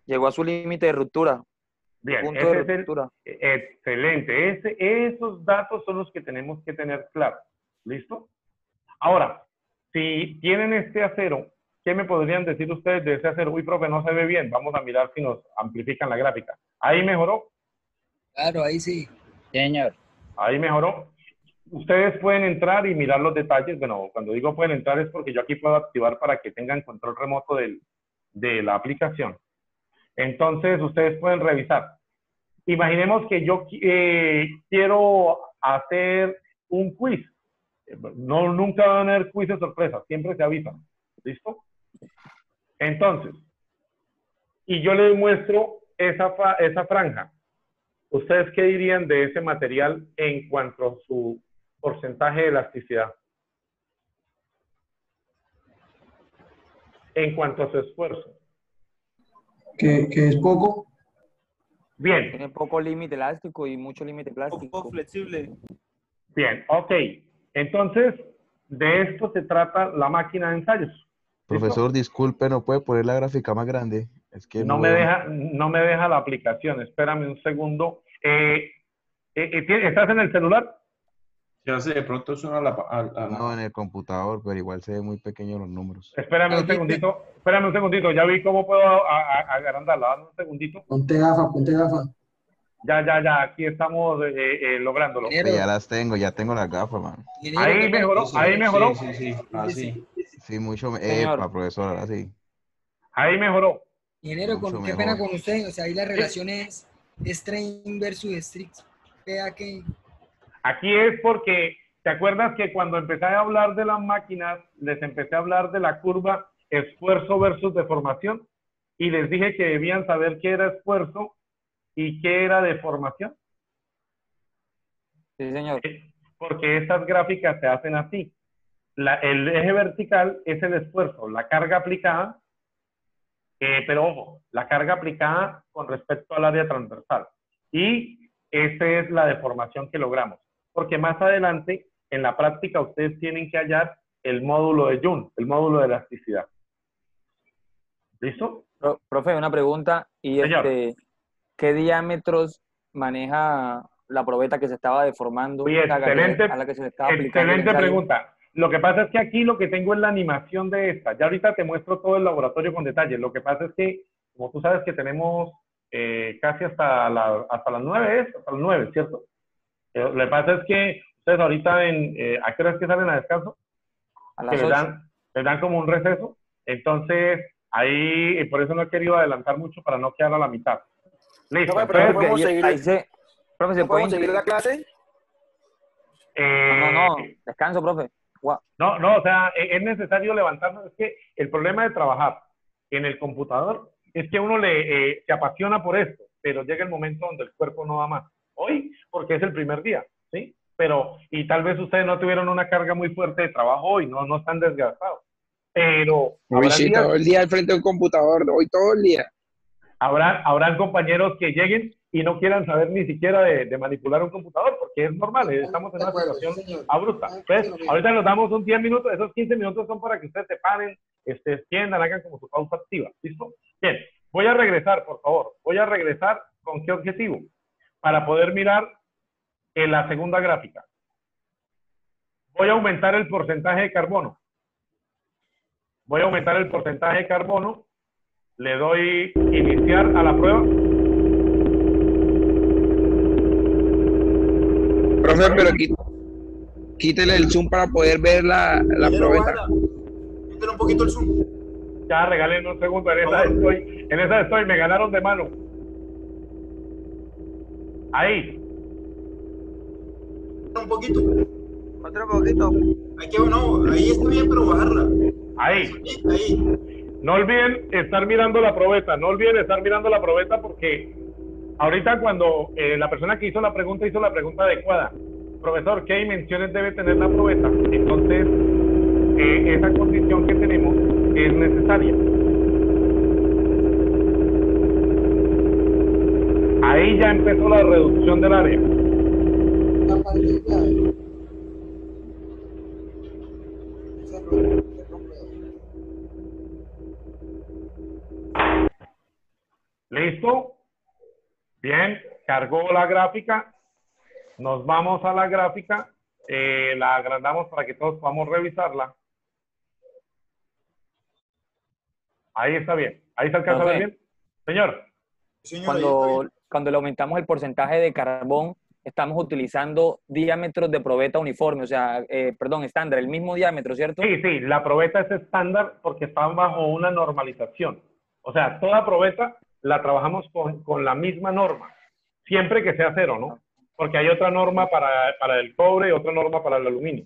Llegó a su límite de ruptura. Bien, Punto de ruptura. Excelente. Esos datos son los que tenemos que tener claros. ¿Listo? Ahora, si tienen este acero, ¿qué me podrían decir ustedes de ese acero? Uy, profe, no se ve bien. Vamos a mirar si nos amplifican la gráfica. ¿Ahí mejoró? Claro, ahí sí. Señor. Ahí mejoró. Ustedes pueden entrar y mirar los detalles. Bueno, cuando digo pueden entrar es porque yo aquí puedo activar para que tengan control remoto de la aplicación. Entonces, ustedes pueden revisar. Imaginemos que yo quiero hacer un quiz. No, nunca van a haber quiz de sorpresa, siempre se avisan. ¿Listo? Entonces, y yo les muestro esa franja. ¿Ustedes qué dirían de ese material en cuanto a su porcentaje de elasticidad? en cuanto a su esfuerzo. Que es poco. Bien. Tiene poco límite elástico y mucho límite plástico. Poco flexible. Bien, ok. Entonces, de esto se trata la máquina de ensayos. ¿Listo? Profesor, disculpe, ¿no puede poner la gráfica más grande? Es que no me deja la aplicación. Espérame un segundo. ¿Estás en el celular? Se hace de pronto suena No, en el computador, pero igual se ve muy pequeño los números. Espérame un segundito. Ya vi cómo puedo agrandarla. Dame un segundito. Ponte gafa. Ya. Aquí estamos lográndolo. Sí, ya las tengo, ya tengo las gafas, man. Ahí mejoró. Sí, así. Sí, mucho. Profesor, ahora sí. Ahí mejoró. Ingeniero, qué pena con usted. O sea, ahí la relación es strain versus strict. Vea que... Aquí es porque, ¿te acuerdas que cuando empecé a hablar de las máquinas, les empecé a hablar de la curva esfuerzo versus deformación? Y les dije que debían saber qué era esfuerzo y qué era deformación. Sí, señor. Porque estas gráficas se hacen así. El eje vertical es el esfuerzo, la carga aplicada, pero ojo, la carga aplicada con respecto al área transversal. Y esa es la deformación que logramos. Porque más adelante, en la práctica, ustedes tienen que hallar el módulo de Young, el módulo de elasticidad. ¿Listo? Profe, una pregunta. ¿Y qué diámetros maneja la probeta que se estaba deformando? Oye, excelente, a la que se le estaba aplicando excelente pregunta. Lo que pasa es que aquí lo que tengo es la animación de esta. Ya ahorita te muestro todo el laboratorio con detalle. Lo que pasa es que, como tú sabes que tenemos casi hasta las 9, hasta las 9, ¿cierto? Lo que pasa es que ustedes ahorita ¿a qué hora es que salen a descanso? A las 8. Les dan como un receso. Entonces, ahí, por eso no he querido adelantar mucho para no quedar a la mitad. Listo. No, pero ¿podemos seguir, profe, ¿se ¿podemos seguir la clase? No. Descanso, profe. Wow. No, o sea, es necesario levantarnos. Es que el problema de trabajar en el computador es que uno se apasiona por esto, pero llega el momento donde el cuerpo no da más. Hoy, porque es el primer día, ¿sí? Y tal vez ustedes no tuvieron una carga muy fuerte de trabajo hoy, no están desgastados. Pero hoy sí, todo el día al frente de un computador, hoy todo el día. Habrán compañeros que lleguen y no quieran saber ni siquiera de manipular un computador, porque es normal, estamos en una situación abrupta. Entonces, ahorita nos damos un 10 minutos, esos 15 minutos son para que ustedes se paren, extiendan, hagan como su pausa activa, ¿listo? Bien, voy a regresar, por favor. Voy a regresar, ¿con qué objetivo? Para poder mirar en la segunda gráfica. Voy a aumentar el porcentaje de carbono. Le doy iniciar a la prueba. Profe, pero quítele el zoom para poder ver la probeta. Quítele un poquito el zoom. Ya, regalen un segundo, en esa estoy, me ganaron de mano. Ahí. Un poquito. Otro poquito. Ahí está bien, pero bajarla. Ahí. Ahí. No olviden estar mirando la probeta, porque ahorita cuando la persona que hizo la pregunta adecuada. Profesor, ¿qué dimensiones debe tener la probeta? Entonces, esa condición que tenemos es necesaria. Ahí ya empezó la reducción del área. ¿Listo? Bien, cargó la gráfica. Nos vamos a la gráfica. La agrandamos para que todos podamos revisarla. Ahí está bien. Ahí se alcanza a ver bien. Señor. Cuando le aumentamos el porcentaje de carbón, estamos utilizando diámetros de probeta uniforme, o sea, estándar, el mismo diámetro, ¿cierto? Sí, la probeta es estándar porque está bajo una normalización. O sea, toda probeta la trabajamos con la misma norma, siempre que sea 0, ¿no? Porque hay otra norma para el cobre y otra norma para el aluminio.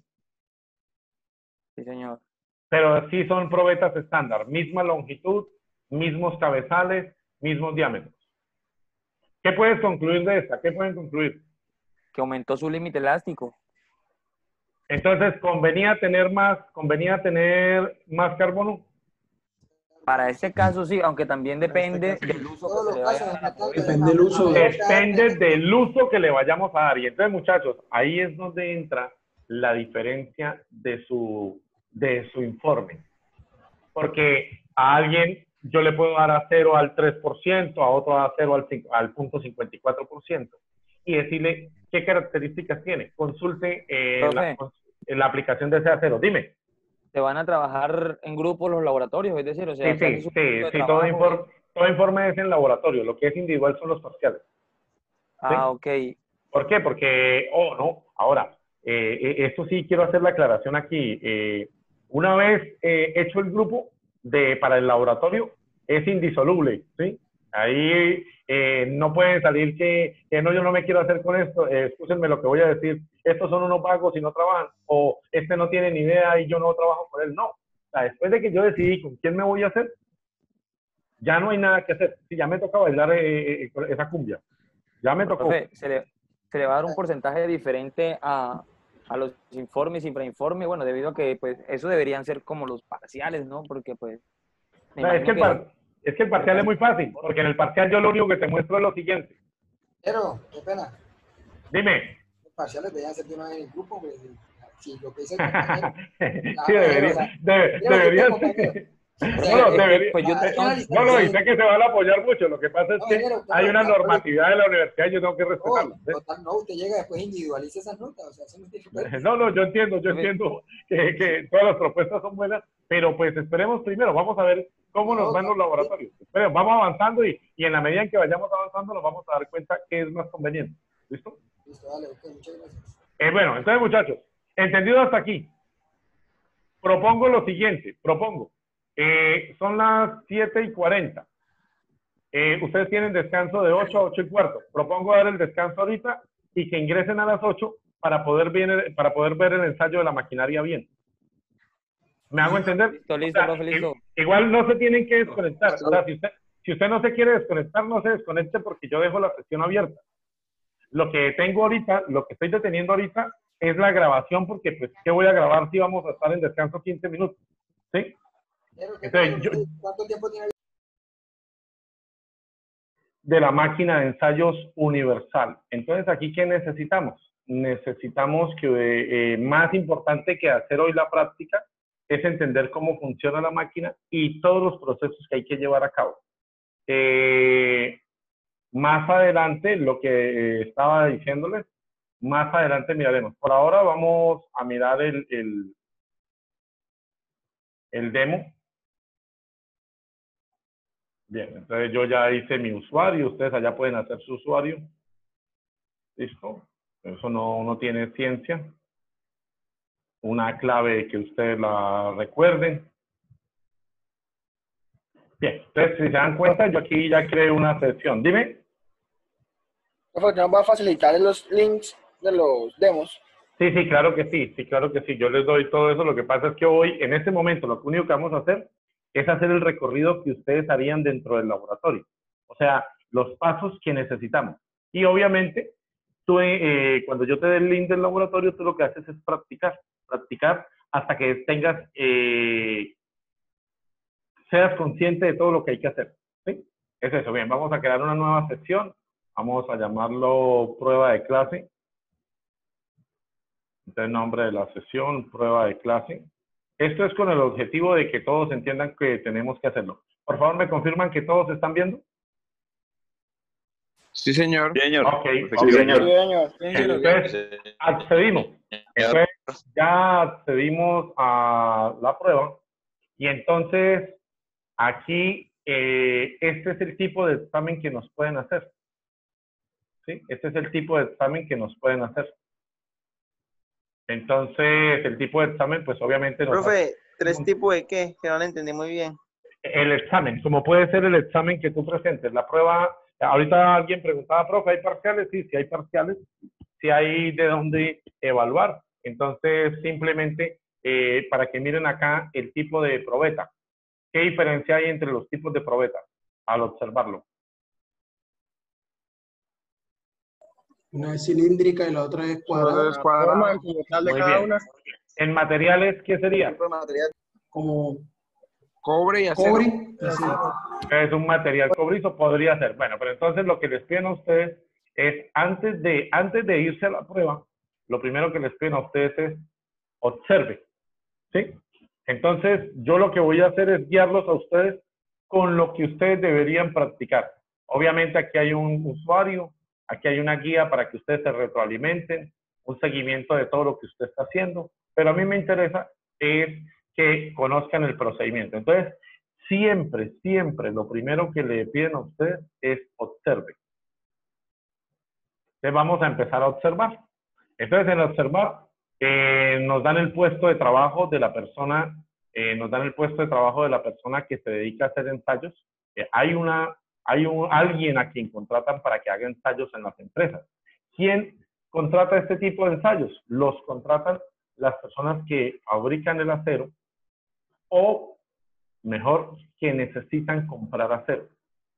Sí, señor. Pero sí son probetas estándar, misma longitud, mismos cabezales, mismos diámetros. ¿Qué puedes concluir de esta? ¿Qué pueden concluir? Que aumentó su límite elástico. Entonces, ¿convenía tener más carbono? Para este caso sí, aunque también depende del uso que se le vaya a dar. Depende del uso. Depende del uso que le vayamos a dar. Y entonces, muchachos, ahí es donde entra la diferencia de su informe. Porque a alguien yo le puedo dar a 0 al 3%, a otro a 0 al 0.54%, y decirle qué características tiene. Consulte la aplicación de CA0. Dime. ¿Se van a trabajar en grupo los laboratorios? Es decir, o sea, sí, todo informe es en laboratorio. Lo que es individual son los parciales. Ah, ok. ¿Por qué? Porque, ahora, esto sí quiero hacer la aclaración aquí. Una vez hecho el grupo para el laboratorio, es indisoluble, ¿sí? Ahí no puede salir que no, yo no me quiero hacer con esto, escúchenme lo que voy a decir, estos son unos vagos y no trabajan, o este no tiene ni idea y yo no trabajo con él. No, o sea, después de que yo decidí con quién me voy a hacer, ya no hay nada que hacer. Sí, ya me toca bailar esa cumbia, ya me tocó. Profe, se le va a dar un porcentaje diferente a los informes y preinformes, bueno, debido a que pues eso deberían ser como los parciales, ¿no? Porque pues... Es que el parcial es muy fácil, porque en el parcial yo lo único que te muestro es lo siguiente. Pero, qué pena. Dime. Los parciales deberían ser de una vez en el grupo, pues, si lo que dice el compañero. Sí, debería ser. No, y sé que se van a apoyar mucho. Lo que pasa es que hay una normatividad de la universidad y yo tengo que respetarla. No, usted llega después e individualiza esas notas. O sea, eso no tiene no, yo entiendo que todas las propuestas son buenas, pero pues esperemos primero, vamos a ver cómo nos van los laboratorios. Esperemos, vamos avanzando y en la medida en que vayamos avanzando nos vamos a dar cuenta qué es más conveniente. ¿Listo? Listo, dale, ok, muchas gracias. Bueno, entonces muchachos, entendido hasta aquí, propongo lo siguiente, son las 7:40. Ustedes tienen descanso de 8 a 8:15. Propongo dar el descanso ahorita y que ingresen a las 8 para poder ver el ensayo de la maquinaria bien. ¿Me hago entender? Listo, profe, listo. Igual no se tienen que desconectar. O sea, si usted no se quiere desconectar, no se desconecte porque yo dejo la sesión abierta. Lo que tengo ahorita, lo que estoy deteniendo ahorita es la grabación porque pues, ¿qué voy a grabar si vamos a estar en descanso 15 minutos? ¿Sí? Entonces, ¿cuánto tiempo tiene? De la máquina de ensayos universal. Entonces, aquí, ¿qué necesitamos? Necesitamos que, más importante que hacer hoy la práctica, es entender cómo funciona la máquina y todos los procesos que hay que llevar a cabo. Más adelante, lo que estaba diciéndoles, más adelante miraremos. Por ahora vamos a mirar el demo. Bien, entonces yo ya hice mi usuario, ustedes allá pueden hacer su usuario. Listo, eso no tiene ciencia. Una clave que ustedes la recuerden. Bien, entonces si se dan cuenta, yo aquí ya creé una sesión. Dime. ¿Nos va a facilitar los links de los demos? Sí, claro que sí, yo les doy todo eso. Lo que pasa es que hoy, en este momento, lo único que vamos a hacer es hacer el recorrido que ustedes harían dentro del laboratorio. O sea, los pasos que necesitamos. Y obviamente, tú, cuando yo te dé el link del laboratorio, tú lo que haces es practicar hasta que tengas, seas consciente de todo lo que hay que hacer. ¿Sí? Es eso. Bien, vamos a crear una nueva sección. Vamos a llamarlo prueba de clase. Entonces, nombre de la sesión, prueba de clase. Esto es con el objetivo de que todos entiendan que tenemos que hacerlo. Por favor, ¿me confirman que todos están viendo? Sí, señor. Sí, señor. Ok, Sí, señor. Entonces, accedimos. Entonces, ya accedimos a la prueba. Y entonces, aquí, este es el tipo de examen que nos pueden hacer. ¿Sí? Este es el tipo de examen que nos pueden hacer. Entonces, el tipo de examen, pues obviamente... Profe, ¿tres tipos de qué? Que no lo entendí muy bien. El examen, como puede ser el examen que tú presentes. La prueba, ahorita alguien preguntaba, profe, ¿hay parciales? Sí, sí hay parciales, sí hay de dónde evaluar. Entonces, simplemente, para que miren acá el tipo de probeta. ¿Qué diferencia hay entre los tipos de probeta al observarlo? Una es cilíndrica y la otra es cuadrada. Muy bien. ¿En materiales qué sería? Como Cobre y acero. Cobre y acero. Es un material cobrizo, podría ser. Bueno, pero entonces lo que les piden a ustedes es, antes de irse a la prueba, lo primero que les piden a ustedes es observe, ¿sí? Entonces, yo lo que voy a hacer es guiarlos a ustedes con lo que ustedes deberían practicar. Obviamente aquí hay un usuario, aquí hay una guía para que ustedes se retroalimenten, un seguimiento de todo lo que usted está haciendo, pero a mí me interesa es que conozcan el procedimiento. Entonces, siempre lo primero que le piden a ustedes es observe. Entonces, vamos a empezar a observar. Entonces, en observar, nos dan el puesto de trabajo de la persona, que se dedica a hacer ensayos. Alguien a quien contratan para que haga ensayos en las empresas. ¿Quién contrata este tipo de ensayos? Los contratan las personas que fabrican el acero o, mejor, que necesitan comprar acero.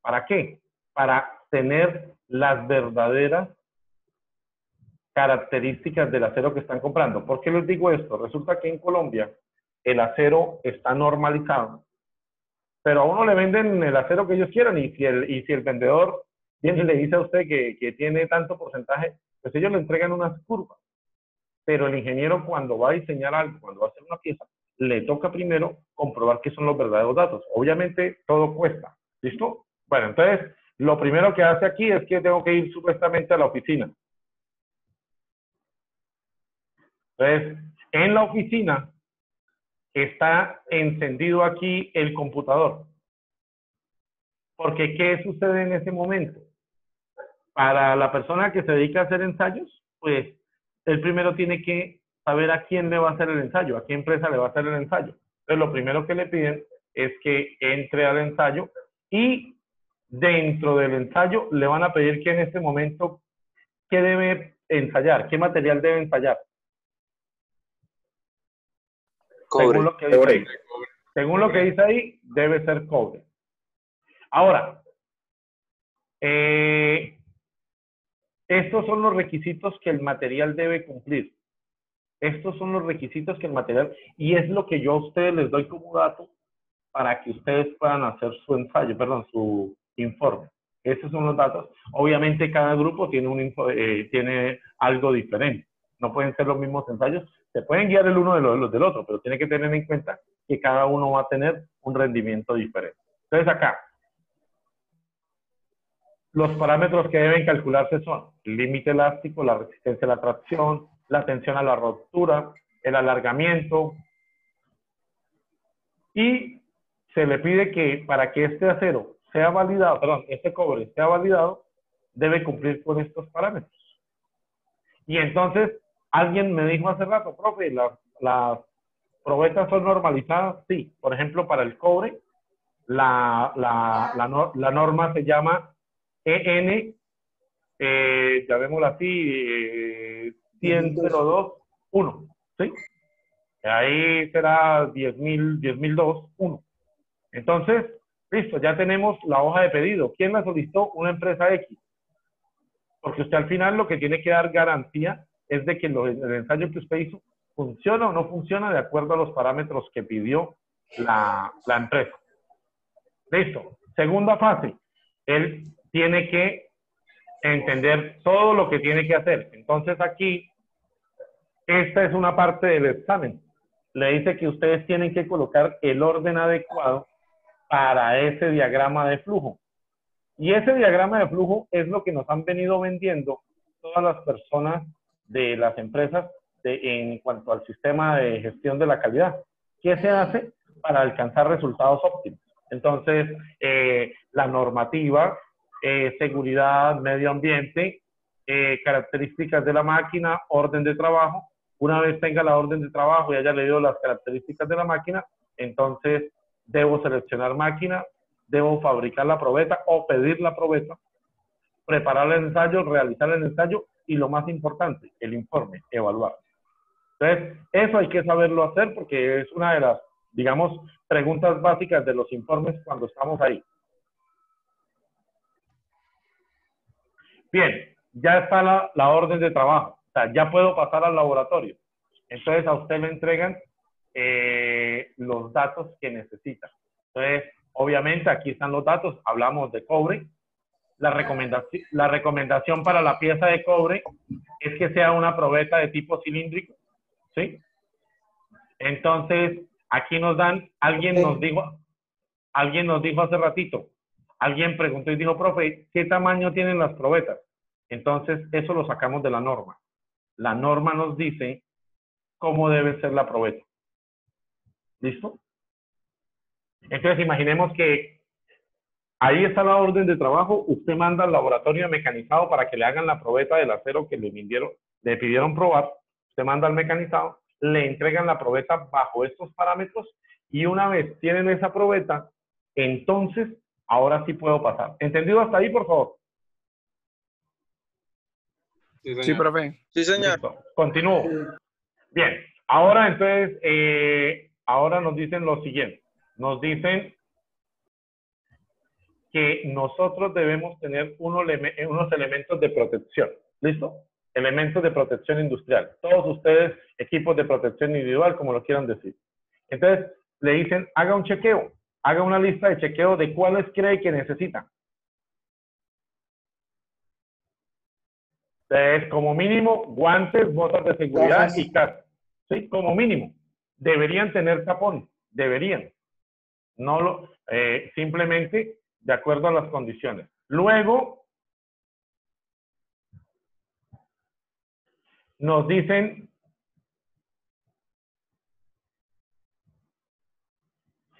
¿Para qué? Para tener las verdaderas características del acero que están comprando. ¿Por qué les digo esto? Resulta que en Colombia el acero está normalizado, pero a uno le venden el acero que ellos quieran y si el vendedor viene y le dice a usted que tiene tanto porcentaje, pues ellos le entregan unas curvas. Pero el ingeniero cuando va a diseñar algo, cuando va a hacer una pieza, le toca primero comprobar qué son los verdaderos datos. Obviamente todo cuesta. ¿Listo? Bueno, entonces lo primero que hace aquí es que tengo que ir supuestamente a la oficina. Entonces, en la oficina está encendido aquí el computador. Porque, ¿qué sucede en ese momento? Para la persona que se dedica a hacer ensayos, pues, él primero tiene que saber a quién le va a hacer el ensayo, a qué empresa le va a hacer el ensayo. Entonces, lo primero que le piden es que entre al ensayo y dentro del ensayo le van a pedir que en este momento, ¿qué debe ensayar? ¿Qué material debe ensayar? Cobre. Según lo que dice ahí. Según lo que dice ahí, debe ser cobre. Ahora, estos son los requisitos que el material debe cumplir. Estos son los requisitos que el material, y es lo que yo a ustedes les doy como dato para que ustedes puedan hacer su ensayo, perdón, su informe. Esos son los datos. Obviamente cada grupo tiene tiene algo diferente. No pueden ser los mismos ensayos. Se pueden guiar el uno de los del otro, pero tiene que tener en cuenta que cada uno va a tener un rendimiento diferente. Entonces acá, los parámetros que deben calcularse son el límite elástico, la resistencia a la tracción, la tensión a la rotura, el alargamiento. Y se le pide que para que este acero sea validado, perdón, este cobre sea validado, debe cumplir con estos parámetros. Y entonces, alguien me dijo hace rato, profe, las probetas son normalizadas. Sí, por ejemplo, para el cobre, la norma se llama EN, llamémosla así, 100.2.1, ¿sí? Ahí será 10.002.1. Entonces, listo, ya tenemos la hoja de pedido. ¿Quién la solicitó? Una empresa X. Porque usted al final lo que tiene que dar garantía es de que el ensayo que usted hizo funciona o no funciona de acuerdo a los parámetros que pidió la empresa. Listo. Segunda fase. Él tiene que entender todo lo que tiene que hacer. Entonces aquí, esta es una parte del examen. Le dice que ustedes tienen que colocar el orden adecuado para ese diagrama de flujo. Y ese diagrama de flujo es lo que nos han venido vendiendo todas las personas de las empresas en cuanto al sistema de gestión de la calidad. ¿Qué se hace para alcanzar resultados óptimos? Entonces, la normativa, seguridad, medio ambiente, características de la máquina, orden de trabajo. Una vez tenga la orden de trabajo y haya leído las características de la máquina, entonces debo seleccionar máquina, debo fabricar la probeta o pedir la probeta, preparar el ensayo, realizar el ensayo y lo más importante, el informe, evaluar. Entonces, eso hay que saberlo hacer porque es una de las, digamos, preguntas básicas de los informes cuando estamos ahí. Bien, ya está la orden de trabajo. O sea, ya puedo pasar al laboratorio. Entonces, a usted le entregan los datos que necesita. Entonces, obviamente, aquí están los datos. Hablamos de cobre. La recomendación para la pieza de cobre es que sea una probeta de tipo cilíndrico, ¿sí? Entonces, aquí nos dan, alguien nos dijo hace ratito, alguien preguntó y dijo, profe, ¿qué tamaño tienen las probetas? Entonces, eso lo sacamos de la norma. La norma nos dice cómo debe ser la probeta. ¿Listo? Entonces, imaginemos que ahí está la orden de trabajo, usted manda al laboratorio mecanizado para que le hagan la probeta del acero que le pidieron probar, usted manda al mecanizado, le entregan la probeta bajo estos parámetros y una vez tienen esa probeta, entonces ahora sí puedo pasar. ¿Entendido hasta ahí, por favor? Sí, profe. Sí, señor. Listo. Continúo. Bien, ahora entonces, ahora nos dicen lo siguiente. Nos dicen que nosotros debemos tener unos elementos de protección. ¿Listo? Elementos de protección industrial. Todos ustedes, equipos de protección individual, como lo quieran decir. Entonces, le dicen, haga un chequeo. Haga una lista de chequeo de cuáles cree que necesita. Entonces, como mínimo, guantes, botas de seguridad y casco. ¿Sí? Como mínimo. Deberían tener tapón. Deberían. No lo, simplemente de acuerdo a las condiciones. Luego, nos dicen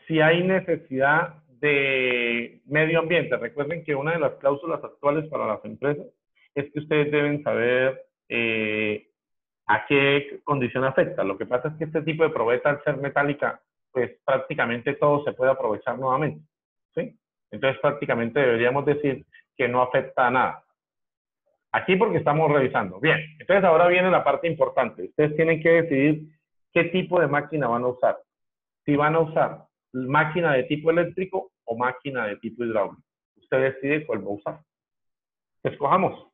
si hay necesidad de medio ambiente. Recuerden que una de las cláusulas actuales para las empresas es que ustedes deben saber a qué condición afecta. Lo que pasa es que este tipo de probeta, al ser metálica, pues prácticamente todo se puede aprovechar nuevamente. ¿Sí? Entonces prácticamente deberíamos decir que no afecta a nada. Aquí porque estamos revisando. Bien, entonces ahora viene la parte importante. Ustedes tienen que decidir qué tipo de máquina van a usar. Si van a usar máquina de tipo eléctrico o máquina de tipo hidráulico. Usted decide cuál va a usar. Escojamos.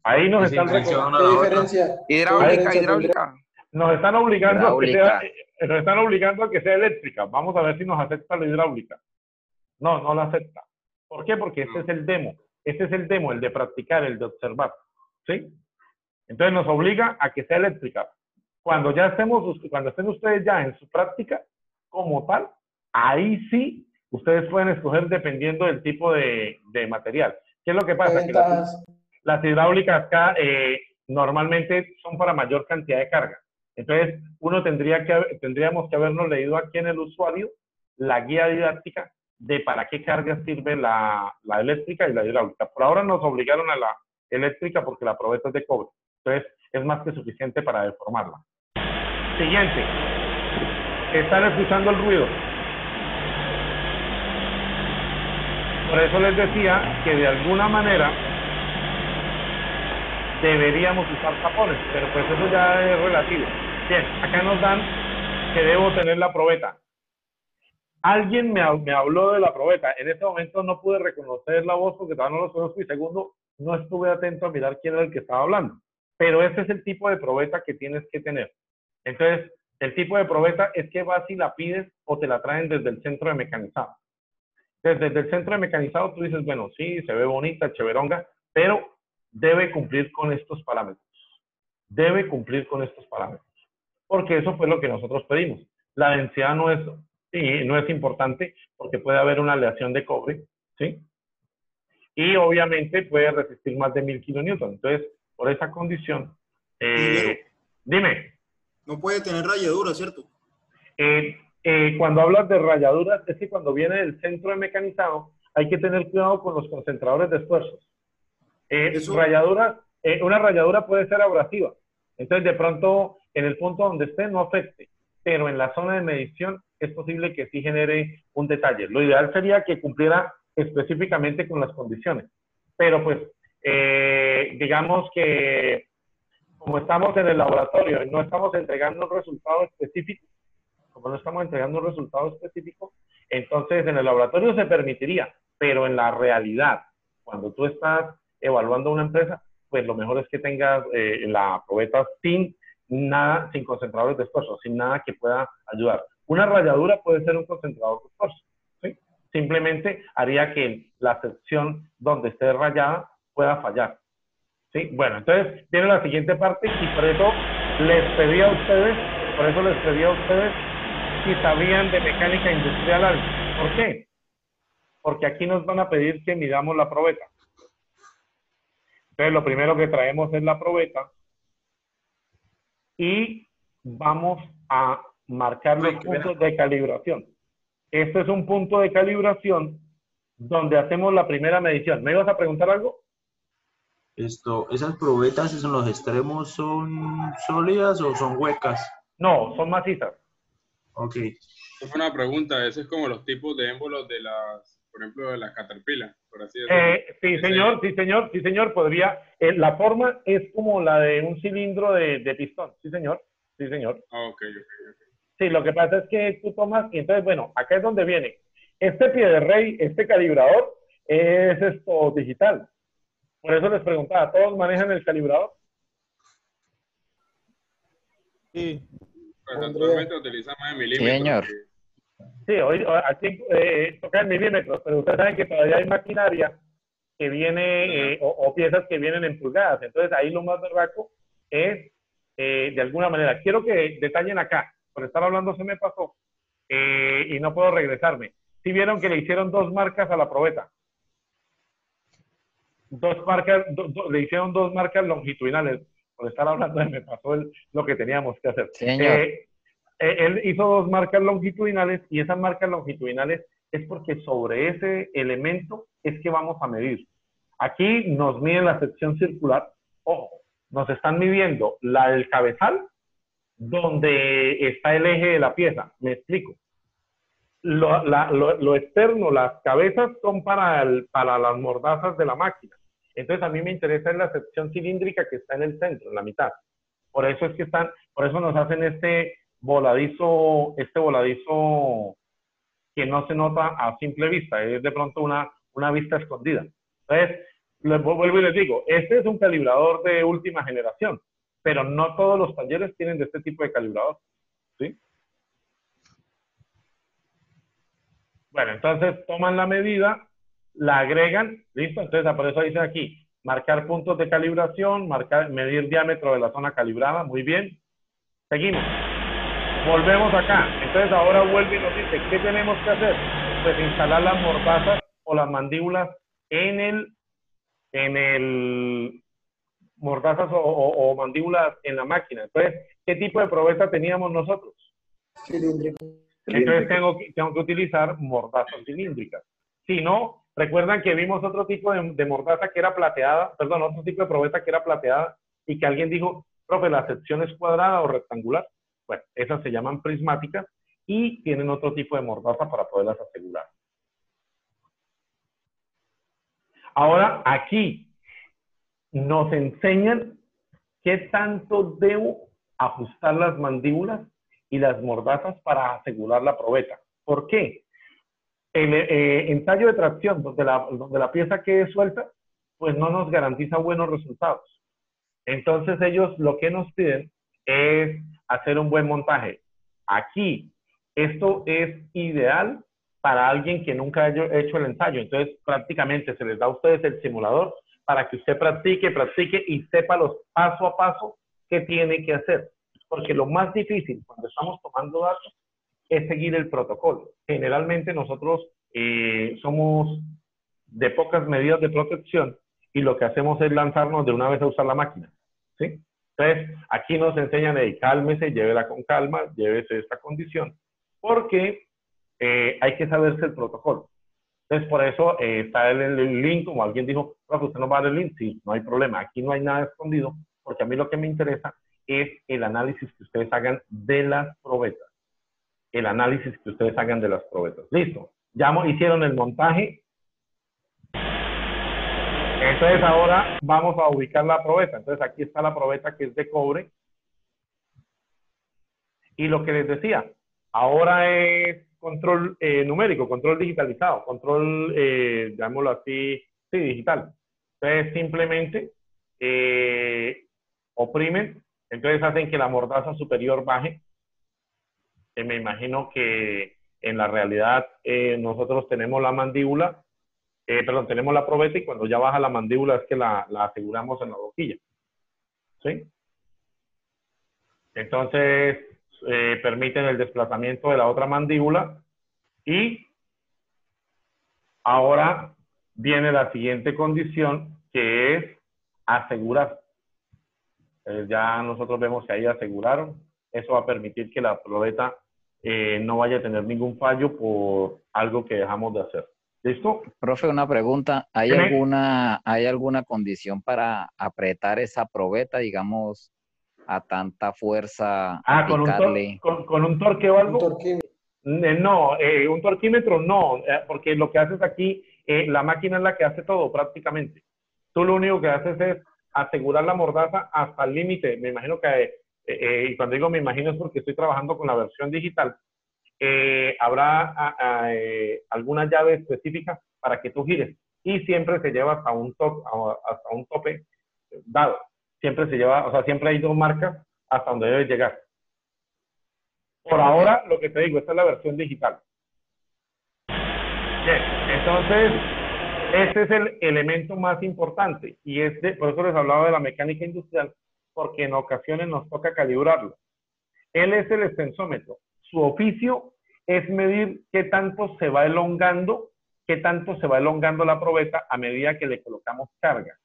Ahí nos están recomendando. ¿Qué diferencia? Hidráulica. Nos están obligando a que sea eléctrica. Vamos a ver si nos acepta la hidráulica. No, no la acepta. ¿Por qué? Porque este es el demo. Este es el demo, el de practicar, el de observar. ¿Sí? Entonces nos obliga a que sea eléctrica. Cuando estén ustedes ya en su práctica, como tal, ahí sí ustedes pueden escoger dependiendo del tipo de material. ¿Qué es lo que pasa? Que las hidráulicas acá normalmente son para mayor cantidad de carga. Entonces, tendríamos que habernos leído aquí en el usuario la guía didáctica de para qué carga sirve la eléctrica y la hidráulica. Por ahora nos obligaron a la eléctrica porque la probeta es de cobre. Entonces, es más que suficiente para deformarla. Siguiente. ¿Están escuchando el ruido? Por eso les decía que de alguna manera deberíamos usar tapones, pero pues eso ya es relativo. Bien, acá nos dan que debo tener la probeta. Alguien me habló de la probeta. En este momento no pude reconocer la voz porque todavía no lo conozco y segundo, no estuve atento a mirar quién era el que estaba hablando. Pero ese es el tipo de probeta que tienes que tener. Entonces, el tipo de probeta es que vas y la pides o te la traen desde el centro de mecanizado. Entonces, desde el centro de mecanizado tú dices, bueno, sí, se ve bonita, chéveronga, pero debe cumplir con estos parámetros. Debe cumplir con estos parámetros. Porque eso fue lo que nosotros pedimos. La densidad no es importante porque puede haber una aleación de cobre, ¿sí? Y obviamente puede resistir más de 1000 kilonewton. Entonces, por esa condición, dime. No puede tener rayaduras, ¿cierto? Cuando hablas de rayaduras, es que cuando viene del centro de mecanizado, hay que tener cuidado con los concentradores de esfuerzos. Una rayadura puede ser abrasiva. Entonces, de pronto, en el punto donde esté, no afecte. Pero en la zona de medición, es posible que sí genere un detalle. Lo ideal sería que cumpliera específicamente con las condiciones. Pero, pues, digamos que como estamos en el laboratorio y no estamos entregando un resultado específico, entonces en el laboratorio se permitiría, pero en la realidad, cuando tú estás evaluando una empresa, pues lo mejor es que tengas la probeta sin concentradores de esfuerzo, sin nada que pueda ayudar. Una ralladura puede ser un concentrador de esfuerzo, Simplemente haría que la sección donde esté rayada pueda fallar. ¿Sí? Bueno, entonces viene la siguiente parte y por eso les pedí a ustedes, si sabían de mecánica industrial algo. ¿Por qué? Porque aquí nos van a pedir que midamos la probeta. Entonces lo primero que traemos es la probeta y vamos a marcar los puntos de calibración. Este es un punto de calibración donde hacemos la primera medición. ¿Me ibas a preguntar algo? ¿Esas probetas en los extremos son sólidas o son huecas? No, son macizas. Ok. Es una pregunta, ¿eso es como los tipos de émbolos de las, por ejemplo, de las Caterpillar, por así decirlo? Sí, señor, podría. La forma es como la de un cilindro de pistón. Sí, señor. Ok. Sí, lo que pasa es que tú tomas, y entonces, bueno, acá es donde viene. Este pie de rey, este calibrador, es esto digital. Por eso les preguntaba, ¿todos manejan el calibrador? Sí. Pues actualmente utiliza más de milímetros. Sí, señor. Sí, hoy aquí toca en milímetros, pero ustedes saben que todavía hay maquinaria que viene, o piezas que vienen en pulgadas. Entonces, ahí lo más berraco es, de alguna manera, quiero que detallen acá, por estar hablando se me pasó, y no puedo regresarme. ¿Sí vieron que le hicieron 2 marcas a la probeta? 2 marcas, le hicieron 2 marcas longitudinales. Por estar hablando me pasó lo que teníamos que hacer. Señor. Él hizo 2 marcas longitudinales y esas marcas longitudinales es porque sobre ese elemento es que vamos a medir. Aquí nos miden la sección circular. Ojo, nos están midiendo el cabezal donde está el eje de la pieza. Me explico. Lo externo, las cabezas son para las mordazas de la máquina. Entonces a mí me interesa la sección cilíndrica que está en el centro, en la mitad. Por eso nos hacen este voladizo que no se nota a simple vista, es de pronto una vista escondida. Entonces, vuelvo y les digo, este es un calibrador de última generación, pero no todos los talleres tienen de este tipo de calibrador. ¿Sí? Bueno, entonces toman la medida, la agregan, listo, entonces por eso dice aquí, marcar puntos de calibración, medir diámetro de la zona calibrada, muy bien. Seguimos. Volvemos acá. Entonces ahora vuelve y nos dice, ¿qué tenemos que hacer? Pues instalar las mordazas o las mandíbulas mordazas o mandíbulas en la máquina. Entonces, ¿qué tipo de probeta teníamos nosotros? Cilíndrico. Entonces tengo que utilizar mordazas cilíndricas. Si no, recuerdan que vimos otro tipo de mordaza que era plateada, perdón, otro tipo de probeta que era plateada y que alguien dijo, profe, ¿la sección es cuadrada o rectangular? Bueno, esas se llaman prismáticas y tienen otro tipo de mordaza para poderlas asegurar. Ahora, aquí nos enseñan qué tanto debo ajustar las mandíbulas y las mordazas para asegurar la probeta. ¿Por qué? El ensayo de tracción, donde la pieza quede suelta, pues no nos garantiza buenos resultados. Entonces ellos lo que nos piden es hacer un buen montaje. Aquí, esto es ideal para alguien que nunca haya hecho el ensayo. Entonces prácticamente se les da a ustedes el simulador para que usted practique y sepa los paso a paso que tiene que hacer. Porque lo más difícil cuando estamos tomando datos es seguir el protocolo. Generalmente nosotros somos de pocas medidas de protección y lo que hacemos es lanzarnos de una vez a usar la máquina. ¿Sí? Entonces, aquí nos enseñan, cálmese, llévela con calma, llévese esta condición, porque hay que saberse el protocolo. Entonces, por eso está el link, como alguien dijo, profe, usted nos va a dar el link. Sí, no hay problema, aquí no hay nada escondido, porque a mí lo que me interesa es el análisis que ustedes hagan de las probetas. El análisis que ustedes hagan de las probetas. Listo. Ya hicieron el montaje. Entonces ahora vamos a ubicar la probeta. Entonces aquí está la probeta que es de cobre. Y lo que les decía, ahora es control numérico, control digitalizado, control, llamémoslo así, sí, digital. Entonces simplemente oprimen. Entonces hacen que la mordaza superior baje. Me imagino que en la realidad nosotros tenemos la mandíbula, perdón, tenemos la probeta y cuando ya baja la mandíbula es que la aseguramos en la boquilla. ¿Sí? Entonces, permiten el desplazamiento de la otra mandíbula y ahora viene la siguiente condición, que es asegurar. Ya nosotros vemos que ahí aseguraron. Eso va a permitir que la probeta no vaya a tener ningún fallo por algo que dejamos de hacer. ¿Listo? Profe, una pregunta. ¿Hay alguna condición para apretar esa probeta, digamos, a tanta fuerza? ¿Con un torque o algo? No, un torquímetro no, porque lo que haces aquí, la máquina es la que hace todo prácticamente. Tú lo único que haces es asegurar la mordaza hasta el límite. Me imagino que, y cuando digo me imagino es porque estoy trabajando con la versión digital, habrá alguna llave específica para que tú gires y siempre se lleva hasta un tope dado. Siempre se lleva, o sea, siempre hay 2 marcas hasta donde debes llegar. Por ahora, lo que te digo, esta es la versión digital. Bien, entonces, este es el elemento más importante y por eso les hablaba de la mecánica industrial, porque en ocasiones nos toca calibrarlo. Él es el extensómetro. Su oficio es medir qué tanto se va elongando la probeta a medida que le colocamos carga.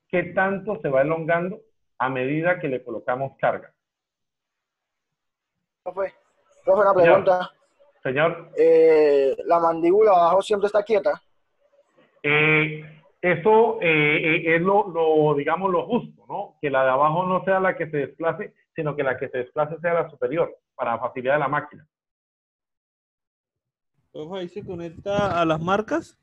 ¿Qué tanto se va elongando a medida que le colocamos carga? Profe, una pregunta. Señor. ¿La mandíbula abajo siempre está quieta? Eso es digamos, lo justo, ¿no? Que la de abajo no sea la que se desplace, sino que la que se desplace sea la superior, para facilidad de la máquina. Ojo, ahí se conecta a las marcas.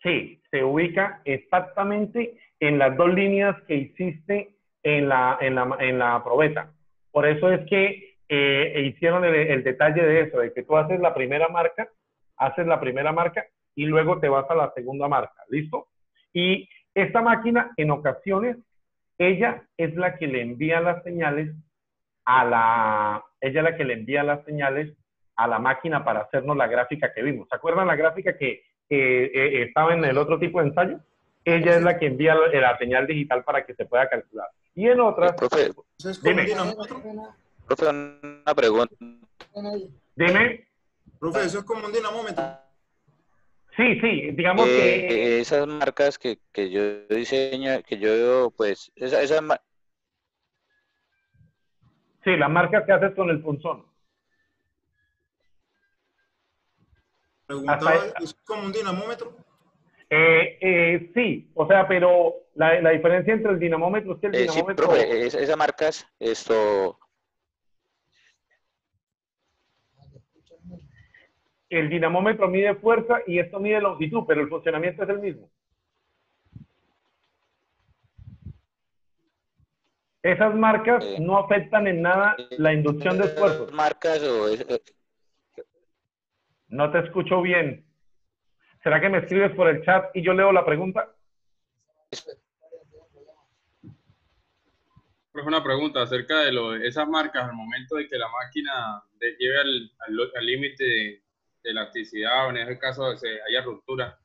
Sí, se ubica exactamente en las 2 líneas que hiciste en la probeta. Por eso es que hicieron el detalle de eso, de que tú haces la primera marca y luego te vas a la segunda marca. ¿Listo? Y esta máquina, en ocasiones, ella es la que le envía las señales a la máquina para hacernos la gráfica que vimos. ¿Se acuerdan la gráfica que estaba en el otro tipo de ensayo? Ella es la que envía la señal digital para que se pueda calcular. Y en otras... Profe, dime. Profe, una pregunta. Dime. Profe, eso es como un dinamómetro. Sí, digamos que... Esas marcas que yo diseño, que yo, pues, Sí, las marcas que haces con el punzón. Preguntaba, ¿es como un dinamómetro? Sí, o sea, pero la diferencia entre el dinamómetro es que el dinamómetro... Sí, profe, esas marcas, El dinamómetro mide fuerza y esto mide longitud, pero el funcionamiento es el mismo. Esas marcas no afectan en nada la inducción de esfuerzos. ¿Marcas o...? No te escucho bien. ¿Será que me escribes por el chat y yo leo la pregunta? Pues una pregunta acerca de esas marcas al momento de que la máquina lleve al límite de elasticidad o en ese caso haya ruptura.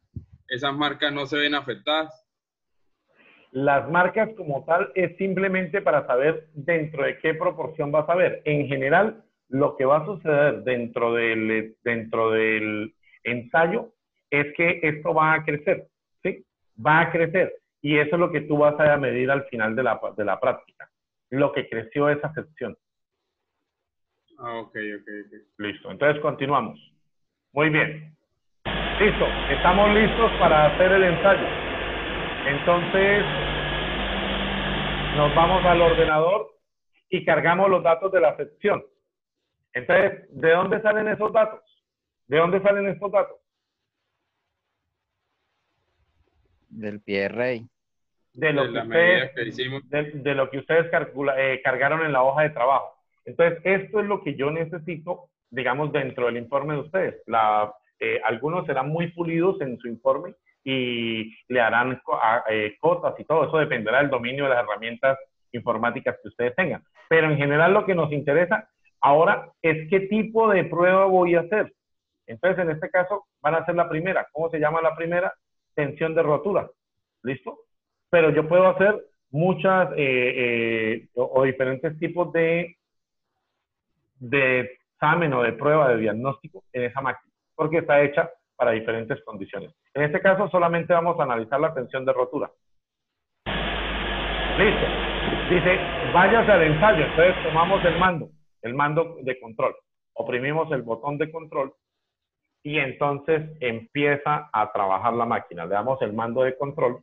¿Esas marcas no se ven afectadas? Las marcas como tal es simplemente para saber dentro de qué proporción vas a ver. En general, lo que va a suceder dentro del ensayo es que esto va a crecer, ¿sí? Va a crecer. Y eso es lo que tú vas a medir al final de la práctica. Lo que creció esa sección. Ok. Listo. Entonces continuamos. Muy bien. Listo. Estamos listos para hacer el ensayo. Entonces, nos vamos al ordenador y cargamos los datos de la sección. Entonces, ¿de dónde salen esos datos? ¿De dónde salen estos datos? Del PRI. De lo que ustedes cargaron en la hoja de trabajo. Entonces, esto es lo que yo necesito, digamos, dentro del informe de ustedes. Algunos serán muy pulidos en su informe y le harán cotas y todo. Eso dependerá del dominio de las herramientas informáticas que ustedes tengan. Pero en general lo que nos interesa, Ahora es qué tipo de prueba voy a hacer. Entonces, en este caso, van a hacer la primera. ¿Cómo se llama la primera? Tensión de rotura. ¿Listo? Pero yo puedo hacer muchas o diferentes tipos de examen o de prueba de diagnóstico en esa máquina, porque está hecha para diferentes condiciones. En este caso, solamente vamos a analizar la tensión de rotura. Listo. Dice, váyase al ensayo. Entonces, tomamos el mando de control. Oprimimos el botón de control y entonces empieza a trabajar la máquina. Le damos el mando de control,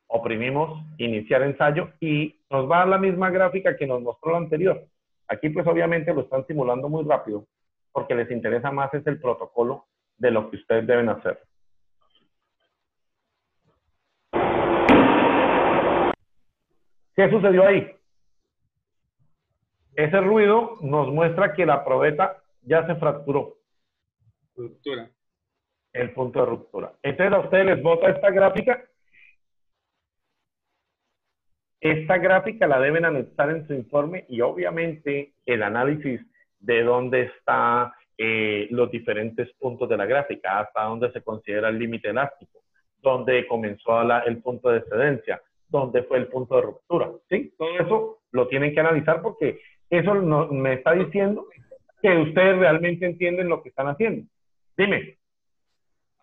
oprimimos iniciar ensayo y nos va a dar la misma gráfica que nos mostró la anterior. Aquí pues obviamente lo están simulando muy rápido porque les interesa más es el protocolo de lo que ustedes deben hacer. ¿Qué sucedió ahí? Ese ruido nos muestra que la probeta ya se fracturó. Ruptura. El punto de ruptura. Entonces a ustedes les bota esta gráfica. Esta gráfica la deben anexar en su informe y obviamente el análisis de dónde están los diferentes puntos de la gráfica, hasta dónde se considera el límite elástico, dónde comenzó el punto de excedencia, dónde fue el punto de ruptura. ¿Sí? Todo eso lo tienen que analizar porque eso me está diciendo que ustedes realmente entienden lo que están haciendo. Dime.